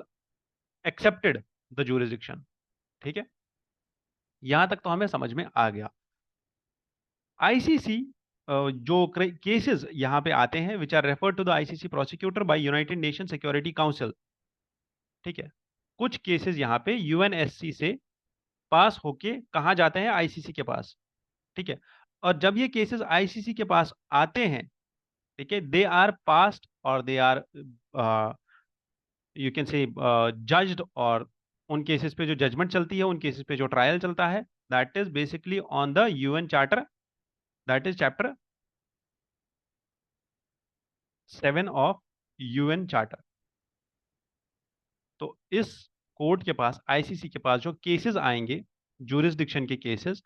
accepted the jurisdiction। ठीक है, यहां तक तो हमें समझ में आ गया। आईसीसी जो केसेस यहां पे आते हैं, which are referred to the ICC prosecutor by United Nation Security Council. ठीक है, कुछ केसेस यहां पे यूएनएससी से पास होके कहां जाते हैं? आईसीसी के पास। ठीक है, और जब ये केसेस आईसीसी के पास आते हैं, ठीक है, दे आर पास्ड और they are you can say judged, और उन केसेस पे जो जजमेंट चलती है, उन केसेस पे जो ट्रायल चलता है, that is basically on the UN charter, that is chapter 7 of UN charter. तो इस कोर्ट के पास, आईसीसी के पास जो केसेस आएंगे, जुरिस्डिक्शन के केसेस,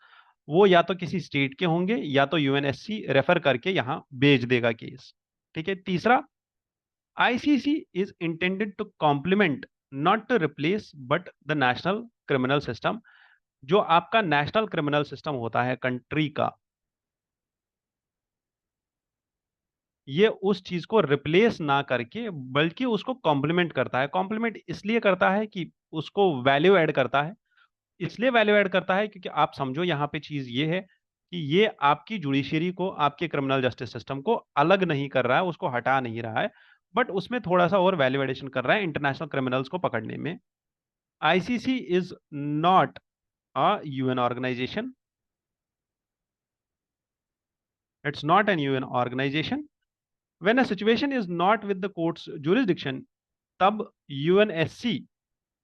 वो या तो किसी स्टेट के होंगे या तो यूएनएससी रेफर करके यहां भेज देगा केस। ठीक है, तीसरा, ICC is intended to complement, not to replace, but the national criminal system। जो आपका नेशनल क्रिमिनल सिस्टम होता है कंट्री का, ये उस चीज को रिप्लेस ना करके बल्कि उसको कॉम्प्लीमेंट करता है। कॉम्प्लीमेंट इसलिए करता है कि उसको वैल्यू ऐड करता है। इसलिए वैल्यू ऐड करता है क्योंकि आप समझो यहाँ पे चीज ये है कि ये आपकी जुडिशरी को, आपके क्रिमिनल जस्टिस सिस्टम को अलग नहीं कर रहा है, उसको हटा नहीं रहा है, बट उसमें थोड़ा सा और वैल्यू एडिशन कर रहा है इंटरनेशनल क्रिमिनल्स को पकड़ने में। ICC is not a UN organisation, it's not an UN organisation. When a situation is not with the court's jurisdiction, तब UNSC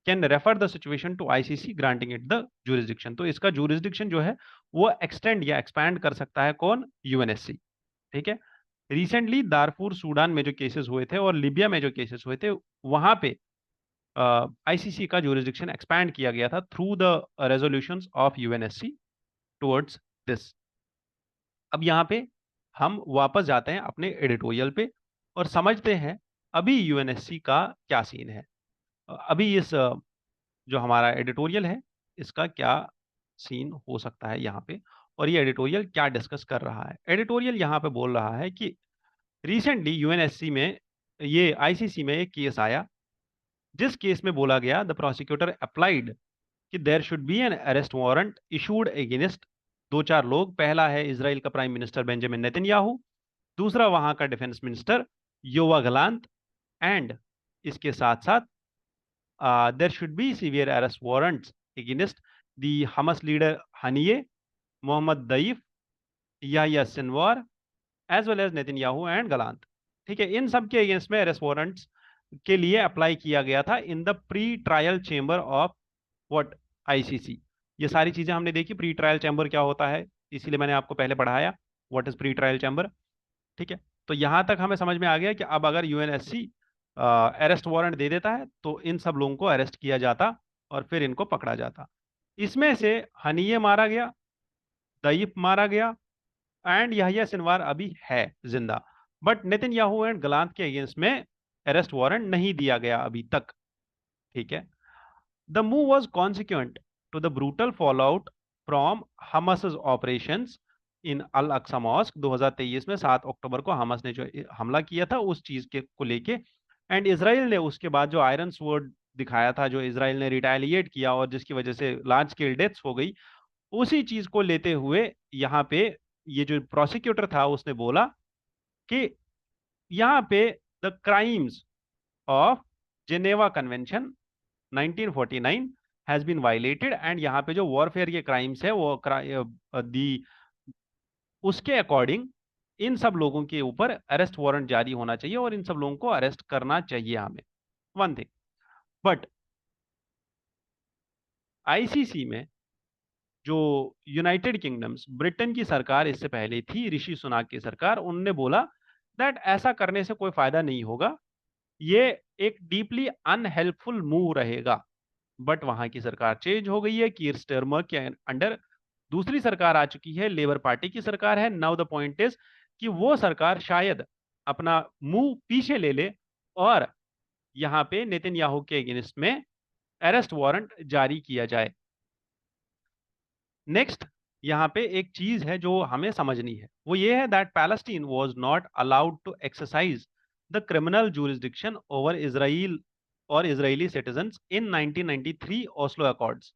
can refer the situation to ICC granting it the jurisdiction। तो इसका jurisdiction जो है वो extend या expand कर सकता है कौन? यूएनएससी। ठीक है, रिसेंटली दारफुर सूडान में जो केसेस हुए थे और लिबिया में जो केसेस हुए थे, वहां पे आईसीसी का jurisdiction एक्सपैंड किया गया था through the resolutions of UNSC towards this. अब यहाँ पे हम वापस जाते हैं अपने एडिटोरियल पे और समझते हैं अभी यूएनएससी का क्या सीन है। अभी इस जो हमारा एडिटोरियल है, इसका क्या सीन हो सकता है यहाँ पे, और ये एडिटोरियल क्या डिस्कस कर रहा है। एडिटोरियल यहाँ पे बोल रहा है कि रिसेंटली यूएनएससी में, ये आईसीसी में एक केस आया, जिस केस में बोला गया द प्रोसिक्यूटर अप्लाइड कि there should be an arrest warrant issued against दो चार लोग। पहला है इजराइल का प्राइम मिनिस्टर बेंजामिन नेतन्याहू, दूसरा वहां का defence minister Yoav Gallant, and इसके साथ साथ there should be severe arrest warrants against the Hamas leader Haniyeh, Mohammed Deif, Yahya Sinwar, as well as Netanyahu and Gallant. ठीक है, इन सब के अगेंस्ट में अरेस्ट वारंट्स के लिए अप्लाई किया गया था in the pre trial chamber of what? ICC. ये सारी चीजें हमने देखी, प्री ट्रायल चैम्बर क्या होता है, इसीलिए मैंने आपको पहले पढ़ाया what is pre trial chamber. ठीक है, तो यहां तक हमें समझ में आ गया कि अब अगर यूएनएससी अरेस्ट वारंट दे देता है तो इन सब लोगों को अरेस्ट किया जाता और फिर इनको पकड़ा जाता। इसमें से हनीये मारा गया, दईफ मारा गया, एंड याहिया सिनवार अभी है जिंदा, बट नेतन्याहू एंड गलांत के अगेंस्ट में अरेस्ट वारंट नहीं दिया गया अभी तक। ठीक है, the move was consequent to the brutal fallout from Hamas operations in Al Aqsa mosque. 2023 में 7 अक्टूबर को हमास ने जो हमला किया था उस चीज के को लेके, एंड इसराइल ने उसके बाद जो आयरन स्वॉर्ड दिखाया था, जो इसराइल ने रिटेलिएट किया और जिसकी वजह से लार्ज स्केल डेथ्स हो गई, उसी चीज को लेते हुए यहाँ पे ये जो प्रोसिक्यूटर था उसने बोला कि यहाँ पे the crimes of Geneva convention 1949 has been violated, and यहाँ पे जो वॉरफेयर के क्राइम्स है वो दी उसके अकॉर्डिंग इन सब लोगों के ऊपर अरेस्ट वारंट जारी होना चाहिए और इन सब लोगों को अरेस्ट करना चाहिए हमें, वन थिंग। बट आईसीसी में जो यूनाइटेड किंगडम्स, ब्रिटेन की सरकार इससे पहले थी, ऋषि सुनाक की सरकार, उनने बोला दैट ऐसा करने से कोई फायदा नहीं होगा, ये एक डीपली अनहेल्पफुल मूव रहेगा। बट वहां की सरकार चेंज हो गई है, कीर स्टारमर के अंडर दूसरी सरकार आ चुकी है, लेबर पार्टी की सरकार है। नाउ द पॉइंट इज कि वो सरकार शायद अपना मुंह पीछे ले ले और यहाँ पे नेतन्याहू के अगेंस्ट में अरेस्ट वारंट जारी किया जाए। नेक्स्ट यहाँ पे एक चीज है जो हमें समझनी है, वो ये है that Palestine was not allowed to exercise the criminal jurisdiction over Israel और Israeli citizens in 1993 Oslo Accords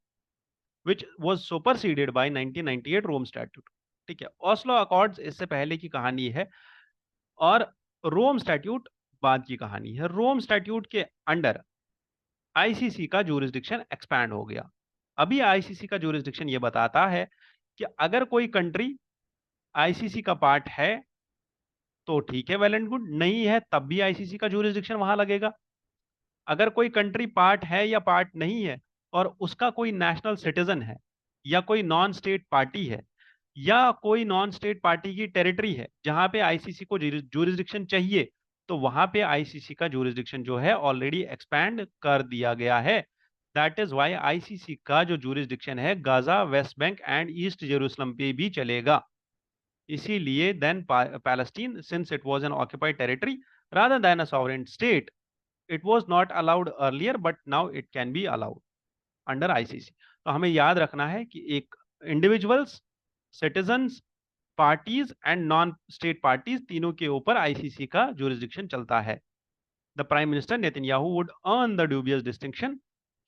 which was superseded by 1998 Rome statute. ठीक है, ओस्लो अकॉर्ड्स इससे पहले की कहानी है और रोम स्टैट्यूट बाद की कहानी है। रोम स्टैट्यूट के अंडर आईसीसी का जुरिस्डिक्शन एक्सपैंड हो गया। अभी आईसीसी का जुरिस्डिक्शन ये बताता है कि अगर कोई कंट्री आईसीसी का पार्ट है तो ठीक है, वेल एंड गुड, नहीं है तब भी आईसीसी का जुरिस्डिक्शन वहां लगेगा। अगर कोई कंट्री पार्ट है या पार्ट नहीं है और उसका कोई नेशनल सिटीजन है या कोई नॉन स्टेट पार्टी है या कोई नॉन स्टेट पार्टी की टेरिटरी है जहां पे आईसीसी को जुरिस्डिक्शन चाहिए, तो वहां पे आईसीसी का जुरिस्डिक्शन जो है ऑलरेडी एक्सपैंड कर दिया गया है। दैट इज व्हाई आईसीसी का जो जुरिस्डिक्शन है Gaza, West Bank and East Jerusalem पे भी चलेगा। इसीलिए then Palestine, since it was an occupied territory rather than a sovereign state, it was not allowed earlier but now it can be allowed under ICC. तो हमें याद रखना है कि एक individuals, citizens, parties and non state parties तीनों के ऊपर आईसीसी का जुरिस्डिक्शन चलता है। The prime minister Netanyahu would earn the dubious distinction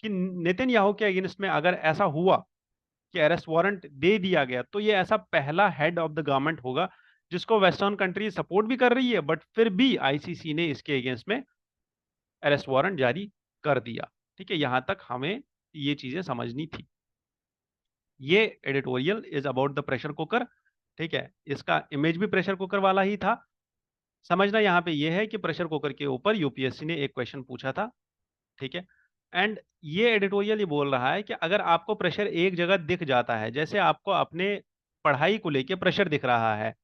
कि नेतन्याहू के अगेंस्ट में अगर ऐसा हुआ कि अरेस्ट वारंट दे दिया गया तो ये ऐसा पहला हेड ऑफ द गवर्नमेंट होगा जिसको वेस्टर्न कंट्री सपोर्ट भी कर रही है बट फिर भी आईसीसी ने इसके अगेंस्ट में अरेस्ट वारंट जारी कर दिया। ठीक है, यहां तक हमें ये चीजें समझनी थी। ये editorial is about the pressure cooker. ठीक है, इसका इमेज भी प्रेशर कुकर वाला ही था। समझना यहाँ पे ये है कि प्रेशर कुकर के ऊपर यूपीएससी ने एक क्वेश्चन पूछा था। ठीक है, एंड ये एडिटोरियल ये बोल रहा है कि अगर आपको प्रेशर एक जगह दिख जाता है, जैसे आपको अपने पढ़ाई को लेके प्रेशर दिख रहा है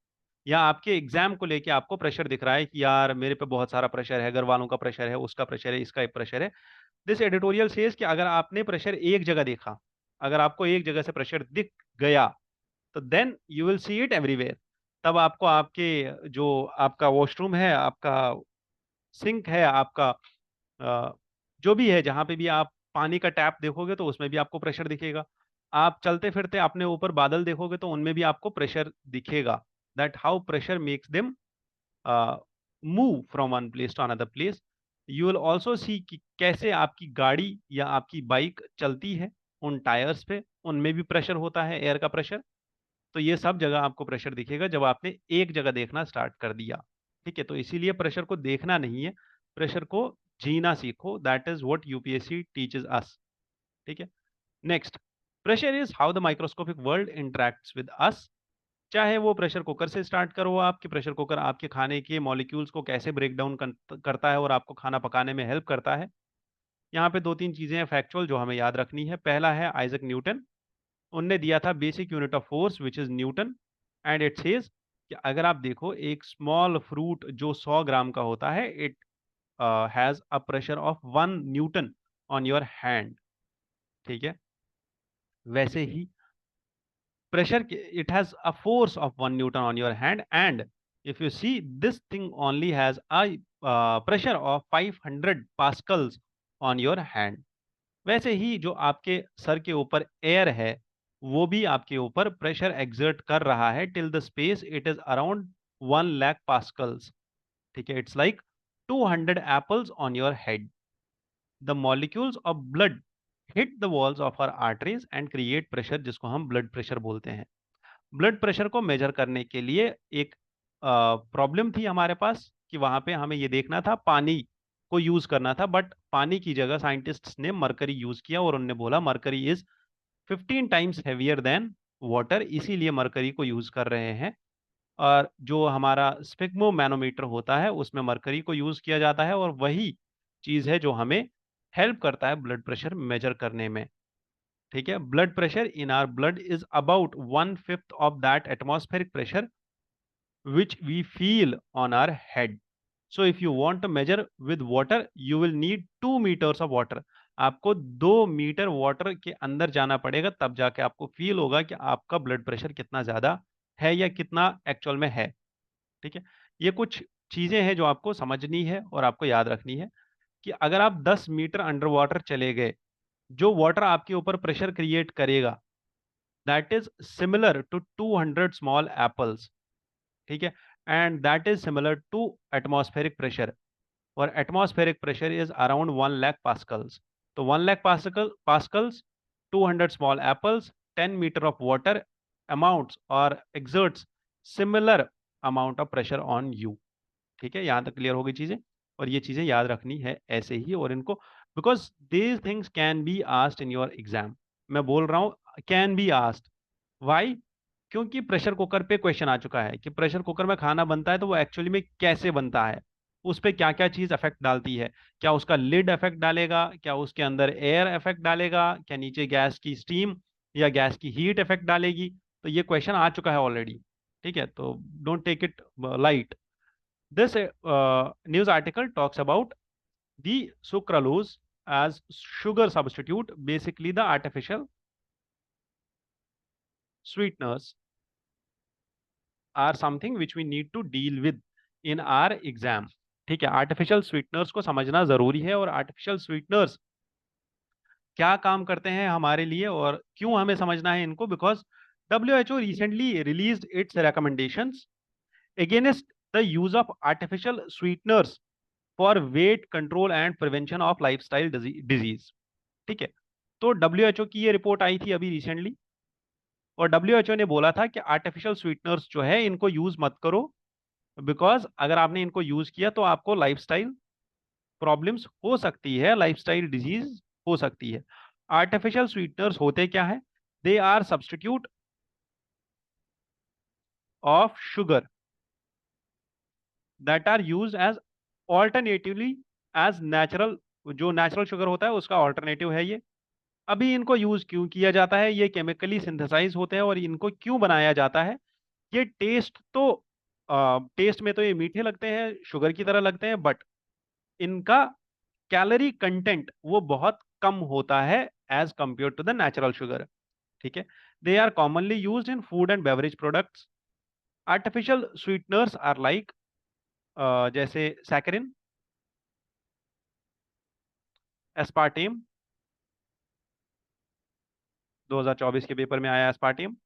या आपके एग्जाम को लेके आपको प्रेशर दिख रहा है कि यार मेरे पे बहुत सारा प्रेशर है, घर वालों का प्रेशर है, उसका प्रेशर है, इसका एक प्रेशर है। दिस एडिटोरियल सेज कि अगर आपने प्रेशर एक जगह देखा, अगर आपको एक जगह से प्रेशर दिख गया तो then you will see it everywhere. तब आपको आपके जो आपका वॉशरूम है, आपका सिंक है, आपका जो भी है, जहां पे भी आप पानी का टैप देखोगे तो उसमें भी आपको प्रेशर दिखेगा। आप चलते फिरते अपने ऊपर बादल देखोगे तो उनमें भी आपको प्रेशर दिखेगा। That how pressure makes them move from one place to another place. You will also see कि कैसे आपकी गाड़ी या आपकी बाइक चलती है, उन टायर्स पे उनमें भी प्रेशर होता है, एयर का प्रेशर। तो ये सब जगह आपको प्रेशर दिखेगा जब आपने एक जगह देखना स्टार्ट कर दिया। ठीक है, तो इसीलिए प्रेशर को देखना नहीं है, प्रेशर को जीना सीखो। That is what UPSC teaches us. ठीक है, next, pressure is how the microscopic world interacts with us. चाहे वो प्रेशर कुकर से स्टार्ट करो, आपके प्रेशर कुकर आपके खाने के मॉलिक्यूल्स को कैसे ब्रेक डाउन करता है और आपको खाना पकाने में हेल्प करता है। यहाँ पे दो तीन चीजें हैं फैक्चुअल जो हमें याद रखनी है। पहला है आइजक न्यूटन, उनने दिया था basic unit of force which is Newton, and it says कि अगर आप देखो एक स्मॉल फ्रूट जो 100 ग्राम का होता है, it has a pressure of 1 Newton on your hand. ठीक है, वैसे ही pressure it has a force of 1 Newton on your hand, and if you see this thing only has a pressure of 500 pascals on your hand। वैसे ही जो आपके sir के ऊपर air है वो भी आपके ऊपर प्रेशर एक्सर्ट कर रहा है till the space it is around 1 lakh pascals. ठीक है, it's like 200 apples on your head. The molecules of blood hit the walls of our arteries and create pressure, जिसको हम ब्लड प्रेशर बोलते हैं। ब्लड प्रेशर को मेजर करने के लिए एक प्रॉब्लम थी हमारे पास कि वहां पे हमें ये देखना था पानी को यूज करना था, बट पानी की जगह साइंटिस्ट्स ने मरकरी यूज किया और उन्होंने बोला mercury is 15 times heavier than water, इसीलिए मरकरी को यूज कर रहे हैं। और जो हमारा स्पिग्मो मैनोमीटर होता है उसमें मरकरी को यूज किया जाता है, और वही चीज है जो हमें हेल्प करता है ब्लड प्रेशर मेजर करने में। ठीक है, blood pressure in are blood is about 1/5 of that atmospheric pressure which we feel on our head. So if you want to measure with water, you will need 2 meters of water. आपको 2 metre water के अंदर जाना पड़ेगा, तब जाके आपको feel होगा कि आपका ब्लड प्रेशर कितना ज्यादा है या कितना एक्चुअल में है। ठीक है, ये कुछ चीजें हैं जो आपको समझनी है और आपको याद रखनी है कि अगर आप 10 मीटर अंडर वाटर चले गए, जो वाटर आपके ऊपर प्रेशर क्रिएट करेगा that is similar to 200 small apples. ठीक है, and that is similar to atmospheric pressure, और atmospheric pressure is around 1 lakh pascals. तो 1 lakh pascals, 200 small apples, 10 metre of water amounts और exerts similar amount of pressure on you. ठीक है, यहां तक clear हो गई चीजें, और ये चीजें याद रखनी है ऐसे ही, और इनको because these things can be asked in your exam. मैं बोल रहा हूं कैन बी आस्क्ड, वाई? क्योंकि प्रेशर कुकर पे क्वेश्चन आ चुका है कि प्रेशर कुकर में खाना बनता है तो वो एक्चुअली में कैसे बनता है, उस पे क्या क्या चीज अफेक्ट डालती है, क्या उसका लिड अफेक्ट डालेगा, क्या उसके अंदर एयर अफेक्ट डालेगा, क्या नीचे गैस की स्टीम या गैस की हीट अफेक्ट डालेगी। तो ये क्वेश्चन आ चुका है ऑलरेडी। ठीक है, तो don't take it light. This news article talks about the sucralose as sugar substitute, basically the artificial sweeteners are something which we need to deal with in our exam। ठीक है, artificial sweeteners को समझना जरूरी है, और artificial sweeteners क्या काम करते हैं हमारे लिए और क्यों हमें समझना है इनको, because WHO recently released its recommendations against the use of artificial sweeteners for weight control and prevention of lifestyle disease। ठीक है, तो WHO की ये रिपोर्ट आई थी अभी रिसेंटली, और WHO ने बोला था कि आर्टिफिशियल स्वीटनर्स जो है इनको यूज मत करो, बिकॉज अगर आपने इनको यूज किया तो आपको लाइफस्टाइल प्रॉब्लम्स हो सकती है, लाइफस्टाइल डिजीज हो सकती है। आर्टिफिशियल स्वीटनर्स होते क्या है? They are substitute of sugar that are use as alternatively as natural. जो नेचुरल शुगर होता है उसका ऑल्टरनेटिव है ये। अभी इनको यूज क्यों किया जाता है? ये केमिकली सिंथेसाइज होते हैं, और इनको क्यों बनाया जाता है? ये टेस्ट में तो ये मीठे लगते हैं, शुगर की तरह लगते हैं, बट इनका कैलोरी कंटेंट वो बहुत कम होता है as compare to the natural sugar. ठीक है, they are commonly used in food and beverage products. Artificial sweeteners are like जैसे सैकरिन, एस्पार्टेम, 2024 के पेपर में आया एस्पार्टेम,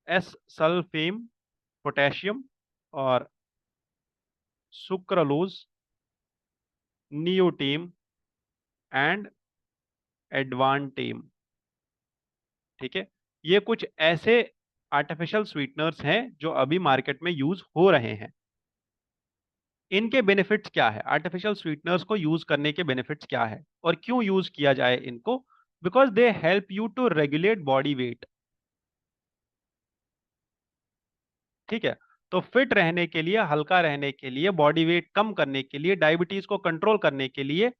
एस सल्फेम, पोटेशियम, और सुक्रालोज, नियोटेम एंड एडवांटेम। ठीक है, ये कुछ ऐसे आर्टिफिशियल स्वीटनर्स हैं जो अभी मार्केट में यूज हो रहे हैं। इनके बेनिफिट्स क्या है? आर्टिफिशियल स्वीटनर्स को यूज करने के बेनिफिट्स क्या है और क्यों यूज किया जाए इनको? Because they help you to regulate body weight. ठीक है, तो फिट रहने के लिए, हल्का रहने के लिए, बॉडी वेट कम करने के लिए, डायबिटीज को कंट्रोल करने के लिए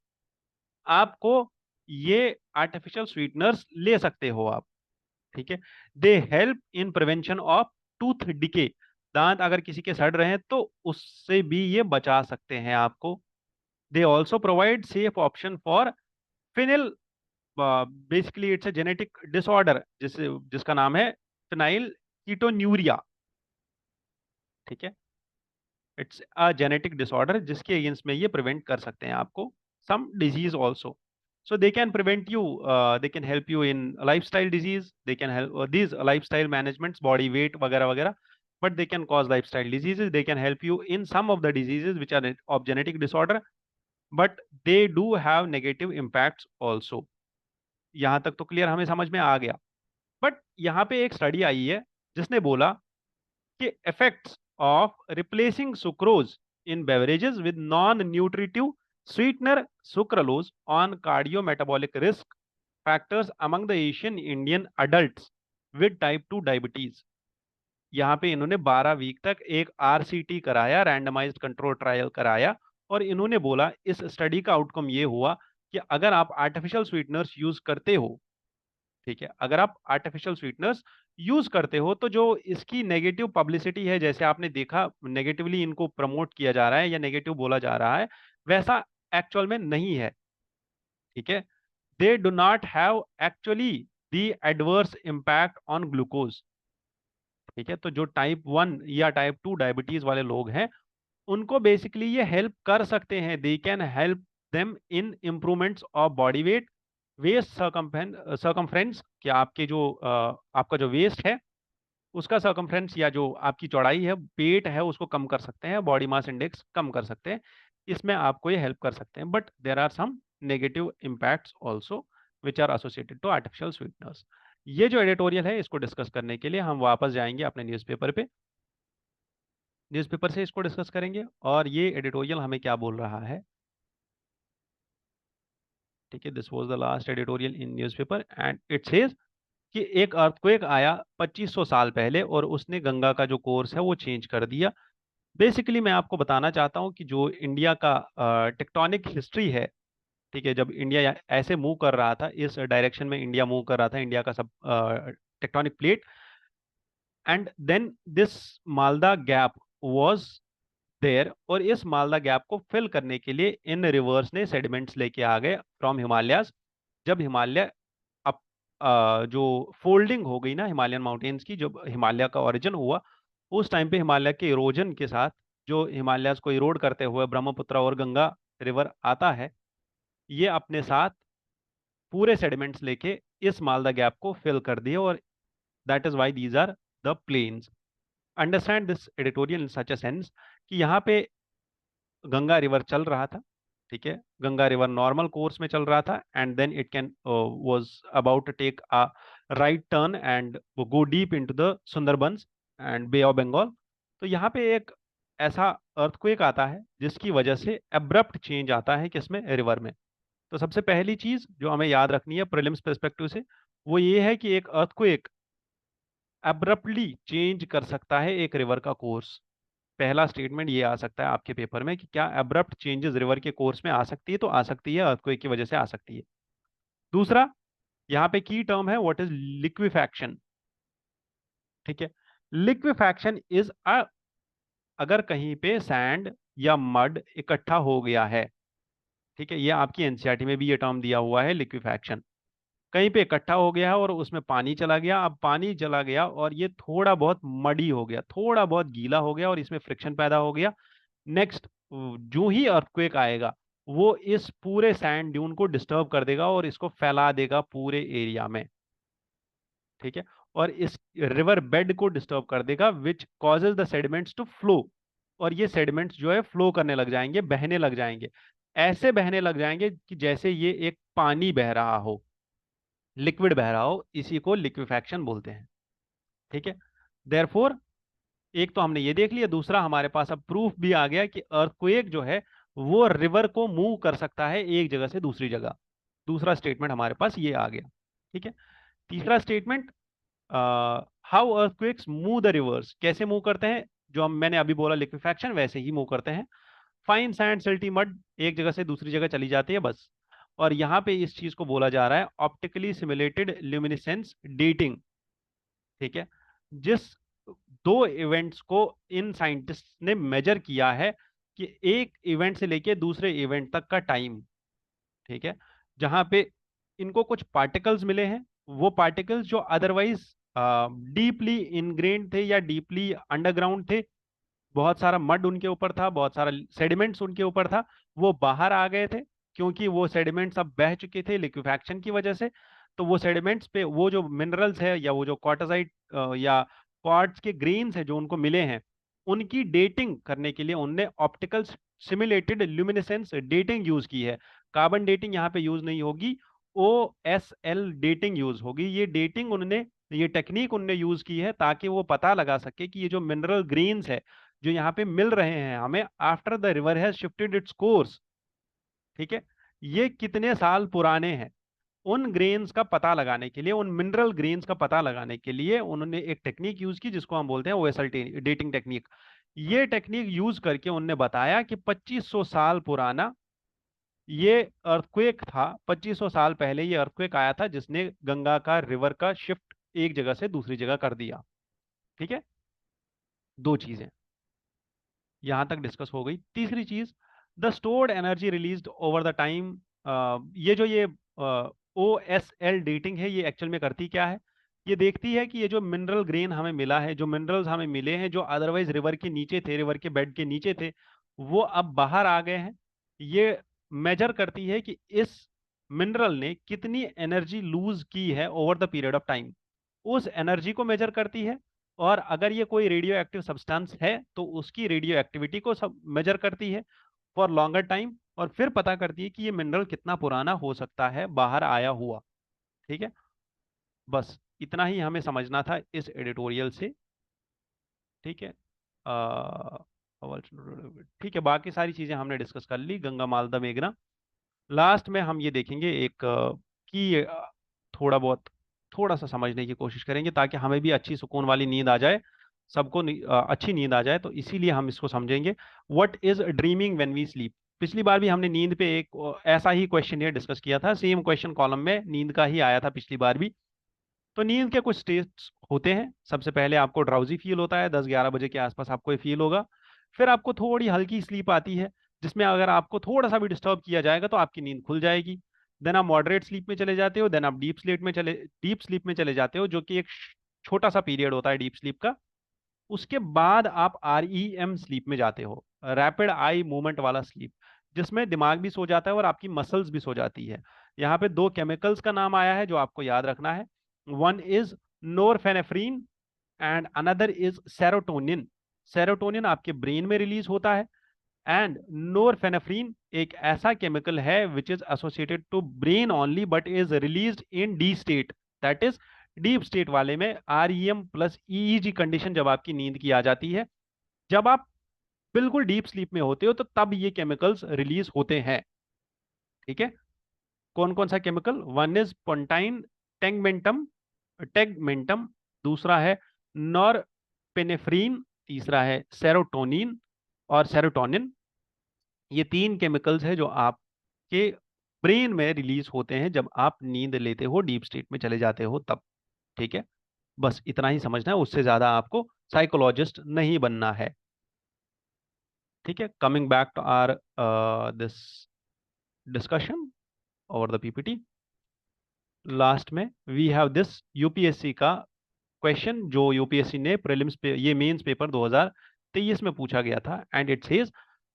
आपको ये आर्टिफिशियल स्वीटनर्स ले सकते हो आप। ठीक है, they help in prevention of tooth decay. दांत अगर किसी के सड़ रहे हैं तो उससे भी ये बचा सकते हैं आपको। They also provide safe option for phenyl, basically it's a genetic disorder जिसका नाम है फिनाइल कीटोन्यूरिया। ठीक है, इट्स अ जेनेटिक डिसऑर्डर जिसके अगेंस्ट में ये प्रिवेंट कर सकते हैं आपको some disease also. So they can prevent you, they can help you in lifestyle disease, they can help these lifestyle managements, body weight वगैरह वगैरह, but they can cause lifestyle diseases, they can help you in some of the diseases which are of genetic disorder, but they do have negative impacts also। यहाँ तक तो clear, हमें समझ में आ गया। But यहाँ पे एक स्टडी आई है जिसने बोला कि effects of replacing sucrose in beverages with non-nutritive sweetener sucralose on cardiometabolic risk factors among the Asian Indian adults with type 2 diabetes. यहाँ पे इन्होंने 12 वीक तक एक आरसीटी कराया, रैंडमाइज्ड कंट्रोल ट्रायल कराया, और इन्होंने बोला इस स्टडी का आउटकम ये हुआ कि अगर आप आर्टिफिशियल स्वीटनर्स यूज करते हो, ठीक है, अगर आप आर्टिफिशियल स्वीटनर्स यूज करते हो तो जो इसकी नेगेटिव पब्लिसिटी है, जैसे आपने देखा नेगेटिवली इनको प्रमोट किया जा रहा है या नेगेटिव बोला जा रहा है, वैसा एक्चुअल में नहीं है, ठीक है। They do not have actually the adverse impact on glucose, ठीक है। तो जो टाइप 1 या टाइप 2 डायबिटीज वाले लोग हैं, उनको बेसिकली ये हेल्प कर सकते हैं, they can help them in improvements of body weight, waist circumference, कि आपके जो आपका जो वेस्ट है उसका सर्कमफ्रेंस या जो आपकी चौड़ाई है, पेट है, उसको कम कर सकते हैं, बॉडी मास इंडेक्स कम कर सकते हैं, इसमें आपको ये हेल्प कर सकते हैं। But there are some negative impacts also which are associated to artificial sweeteners. ये जो एडिटोरियल है इसको डिस्कस करने के लिए हम वापस जाएंगे अपने न्यूज़पेपर पे, न्यूज़पेपर से इसको डिस्कस करेंगे, और ये एडिटोरियल हमें क्या बोल रहा है, ठीक है। This was the last editorial in newspaper and it says कि एक अर्थक्वेक आया 2500 साल पहले और उसने गंगा का जो कोर्स है वो चेंज कर दिया। बेसिकली मैं आपको बताना चाहता हूँ कि जो इंडिया का टेक्टोनिक हिस्ट्री है, ठीक है, जब इंडिया ऐसे मूव कर रहा था, इस डायरेक्शन में इंडिया मूव कर रहा था, इंडिया का सब tectonic plate, and then this Malda gap was there, और इस मालदा गैप को फिल करने के लिए इन रिवर्स ने सेडिमेंट्स लेके आ गए फ्रॉम हिमालयाज। जब हिमालय अप जो फोल्डिंग हो गई ना हिमालयन माउंटेन्स की, जब हिमालय का ओरिजिन हुआ, उस टाइम पे हिमालय के इरोजन के साथ, जो हिमालयाज को इरोड करते हुए ब्रह्मपुत्र और गंगा रिवर आता है, ये अपने साथ पूरे सेडिमेंट्स लेके इस मालदा गैप को फिल कर दिए, और that is why these are the plains. Understand this editorial in such a sense कि यहाँ पे गंगा रिवर चल रहा था, ठीक है, गंगा रिवर नॉर्मल कोर्स में चल रहा था, and then it can was about to take a right turn and go deep into the Sundarbans and bay of Bengal. तो यहाँ पे एक ऐसा अर्थक्वेक आता है जिसकी वजह से एब्रप्ट चेंज आता है किसमें, रिवर में। तो सबसे पहली चीज जो हमें याद रखनी है प्रीलिम्स पर्सपेक्टिव से, वो ये है कि एक अर्थक्वेक एब्रप्टली चेंज कर सकता है एक रिवर का कोर्स। पहला स्टेटमेंट ये आ सकता है आपके पेपर में कि क्या अब्रप्ट चेंजेस रिवर के कोर्स में आ सकती है, तो आ सकती है, अर्थक्वेक की वजह से आ सकती है। दूसरा, यहाँ पे की टर्म है व्हाट इज लिक्विफैक्शन, ठीक है। लिक्विफैक्शन इज अ, अगर कहीं पे सैंड या मड इकट्ठा हो गया है, ठीक है, ये आपकी एनसीईआरटी में भी ये टर्म दिया हुआ है लिक्विफैक्शन, कहीं पे इकट्ठा हो गया है और उसमें पानी चला गया, अब पानी चला गया और ये थोड़ा बहुत मडी हो गया, थोड़ा बहुत गीला हो गया और इसमें फ्रिक्शन पैदा हो गया। नेक्स्ट, जो ही अर्थक्वेक आएगा वो इस पूरे सैंड ड्यून को डिस्टर्ब कर देगा और इसको फैला देगा पूरे एरिया में, ठीक है, और इस रिवर बेड को डिस्टर्ब कर देगा which causes the sediments to flow, और ये सेडिमेंट्स जो है फ्लो करने लग जाएंगे, बहने लग जाएंगे, ऐसे बहने लग जाएंगे कि जैसे ये एक पानी बह रहा हो, लिक्विड बह रहा हो, इसी को लिक्विफैक्शन बोलते हैं, ठीक है। देयरफॉर एक तो हमने ये देख लिया, दूसरा हमारे पास अब प्रूफ भी आ गया कि अर्थक्वेक जो है वो रिवर को मूव कर सकता है एक जगह से दूसरी जगह। दूसरा स्टेटमेंट हमारे पास ये आ गया, ठीक है। तीसरा statement, how earthquakes move the reverse, कैसे मूव करते हैं, जो मैंने अभी बोला लिक्विफैक्शन, वैसे ही मूव करते हैं। फाइन सैंड सिल्टी मड एक जगह से दूसरी जगह चली जाती है बस। और यहाँ पे इस चीज को बोला जा रहा है ऑप्टिकली सिमुलेटेड ल्यूमिनेसेंस डेटिंग, ठीक है। जिस दो इवेंट्स को इन साइंटिस्ट ने मेजर किया है कि एक इवेंट से लेके दूसरे इवेंट तक का टाइम, ठीक है, जहां पे इनको कुछ पार्टिकल्स मिले हैं, वो पार्टिकल्स जो अदरवाइज डीपली इनग्रेन्ड थे या डीपली अंडरग्राउंड थे, बहुत सारा मड उनके ऊपर था, बहुत सारा सेडिमेंट्स उनके ऊपर था, वो बाहर आ गए थे क्योंकि वो सेडिमेंट्स अब बह चुके थे लिक्विफैक्शन की वजह से। तो वो सेडिमेंट्स पे वो जो मिनरल्स है या वो जो क्वार्टजाइट या क्वार्ट्ज के ग्रेन्स है जो उनको मिले हैं, उनकी डेटिंग करने के लिए उनने optical simulated luminescence dating use की है। कार्बन डेटिंग यहाँ पे यूज नहीं होगी, OSL डेटिंग यूज होगी। ये डेटिंग उन्होंने, ये टेक्निक उनने यूज की है ताकि वो पता लगा सके कि ये जो मिनरल ग्रेन्स है जो यहाँ पे मिल रहे हैं हमें after the river has shifted its course, ठीक है, ये कितने साल पुराने हैं। उन ग्रेन्स का पता लगाने के लिए, उन मिनरल ग्रेन्स का पता लगाने के लिए उन्होंने एक टेक्निक यूज की जिसको हम बोलते हैं ओएसएल डेटिंग टेक्निक। ये टेक्निक यूज करके उनने बताया कि 2500 साल पुराना ये अर्थक्वेक था, 2500 साल पहले ये अर्थक्वेक आया था जिसने गंगा का रिवर का शिफ्ट एक जगह से दूसरी जगह कर दिया। ठीक है, दो चीजें यहां तक डिस्कस हो गई। तीसरी चीज, the stored energy released over the time. ये ओ एस एल डेटिंग है, ये एक्चुअल में करती क्या है, ये देखती है कि ये जो मिनरल ग्रेन हमें मिला है, जो मिनरल्स हमें मिले हैं जो अदरवाइज रिवर के नीचे थे, रिवर के बेड के नीचे थे, वो अब बाहर आ गए हैं। ये मेजर करती है कि इस मिनरल ने कितनी एनर्जी लूज की है over the period of time, उस एनर्जी को मेजर करती है। और अगर ये कोई रेडियो एक्टिव सब्सटेंस है तो उसकी रेडियो एक्टिविटी को सब मेजर करती है फॉर लॉन्गर टाइम, और फिर पता करती है कि ये मिनरल कितना पुराना हो सकता है बाहर आया हुआ। ठीक है, बस इतना ही हमें समझना था इस एडिटोरियल से। ठीक है, ठीक है, बाकी सारी चीजें हमने डिस्कस कर ली, गंगा मालदा मेघना। लास्ट में हम ये देखेंगे एक कि थोड़ा बहुत थोड़ा सा समझने की कोशिश करेंगे ताकि हमें भी अच्छी सुकून वाली नींद आ जाए, सबको अच्छी नींद आ जाए, तो इसीलिए हम इसको समझेंगे। What is dreaming when we sleep. पिछली बार भी हमने नींद पे एक ऐसा ही क्वेश्चन ये डिस्कस किया था, सेम क्वेश्चन कॉलम में नींद का ही आया था पिछली बार भी। तो नींद के कुछ स्टेट्स होते हैं। सबसे पहले आपको ड्राउजी फील होता है, 10-11 बजे के आसपास आपको ये फील होगा। फिर आपको थोड़ी हल्की स्लीप आती है जिसमें अगर आपको थोड़ा सा भी डिस्टर्ब किया जाएगा तो आपकी नींद खुल जाएगी। देन आप मॉडरेट स्लीप में चले जाते हो, देन आप डीप स्लीप में चले जाते हो, जो कि एक छोटा सा पीरियड होता है डीप स्लीप का। उसके बाद आप REM स्लीप में जाते हो, रैपिड आई मूवमेंट वाला स्लीप, जिसमें दिमाग भी सो जाता है और आपकी मसल्स भी सो जाती है। यहाँ पे दो केमिकल्स का नाम आया है जो आपको याद रखना है। One is norepinephrine and another is serotonin. Serotonin आपके ब्रेन में रिलीज होता है, एंड नोरफेनेफ्रीन एक ऐसा केमिकल है which is associated to brain only but is released in D state, that is deep state वाले में REM प्लस EEG कंडीशन जब आपकी नींद की आ जाती है। जब आप बिल्कुल डीप स्लीप में होते हो तो तब ये केमिकल्स रिलीज होते हैं। ठीक है, कौन कौन सा chemical, one is pontine tegmentum tegmentum, दूसरा है नॉरपेनेफ्रीन, तीसरा है सेरोटोनिन और सेरोटोनिन। ये तीन केमिकल्स है जो आपके ब्रेन में रिलीज होते हैं जब आप नींद लेते हो, डीप स्टेट में चले जाते हो तब। ठीक है, बस इतना ही समझना है, उससे ज्यादा आपको साइकोलॉजिस्ट नहीं बनना है। ठीक है, coming back to our this discussion over the PPT। Last में वी हैव दिस UPSC का क्वेश्चन जो यूपीएससी ने प्रीलिम्स पे, ये मेंस पेपर 2023 में पूछा गया था, and it says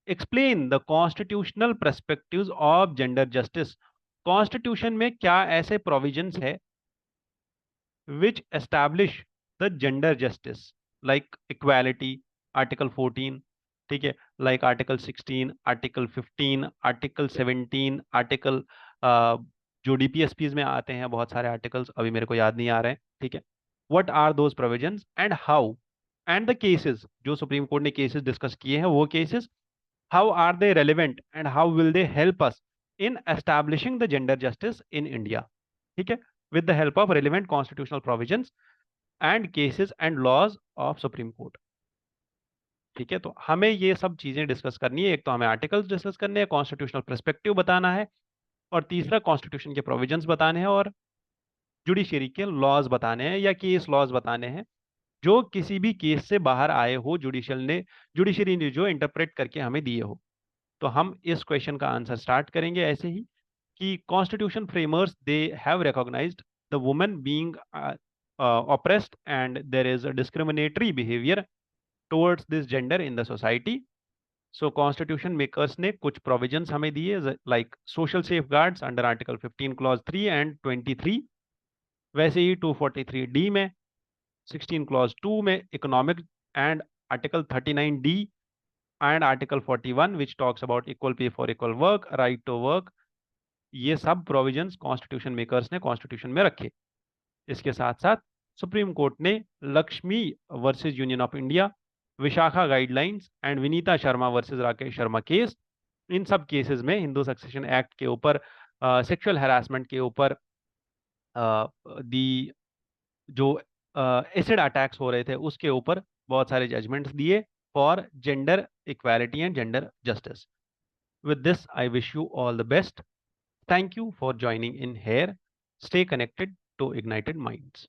explain the constitutional perspectives of gender justice. Constitution में क्या ऐसे प्रोविजंस है which establish the gender justice, like equality, article 14, ठीक है, like article 16, article 15, article 17, article जो DPSPs में आते हैं बहुत सारे आर्टिकल्स, अभी मेरे को याद नहीं आ रहे हैं। ठीक है, what are those provisions and how, and the cases जो सुप्रीम कोर्ट ने केसेस डिस्कस किए हैं वो cases, how are they relevant and how will they help us in establishing the gender justice in India. ठीक है, with the help of relevant constitutional provisions and cases and laws of Supreme Court. ठीक है, तो हमें ये सब चीजें discuss करनी है। एक तो हमें आर्टिकल्स डिस्कस करने हैं, कॉन्स्टिट्यूशनल पर्सपेक्टिव बताना है, और तीसरा कॉन्स्टिट्यूशन के प्रोविजंस बताने हैं, और जुडिशरी के लॉज बताने हैं या केस लॉज बताने हैं जो किसी भी केस से बाहर आए हो, जुडिशरी ने जो इंटरप्रेट करके हमें दिए हो। तो हम इस क्वेश्चन का आंसर स्टार्ट करेंगे ऐसे ही कि constitution framers they have recognised the women being oppressed and there is a discriminatory behavior towards this gender in the society. So constitution makers ने कुछ प्रोविजंस हमें दिए, like social safeguards under article 15 clause 3 and 23, वैसे ही 243D में, 16 clause 2 में economic, and article 39D and article 41 which talks about equal pay for equal work, right to work. ये सब प्रोविजंस कॉन्स्टिट्यूशन मेकर्स ने constitution में रखे। इसके साथ साथ सुप्रीम कोर्ट ने Lakshmi versus union of India Vishakha guidelines and Vinita Sharma versus Rakesh Sharma case, इन सब केसेस में हिंदू सक्सेशन एक्ट के ऊपर, सेक्सुअल हैरासमेंट के ऊपर, दी जो एसिड अटैक्स हो रहे थे उसके ऊपर बहुत सारे जजमेंट्स दिए for gender equality and gender justice. With this, I wish you all the best. Thank you for joining in here. Stay connected to Ignited Minds.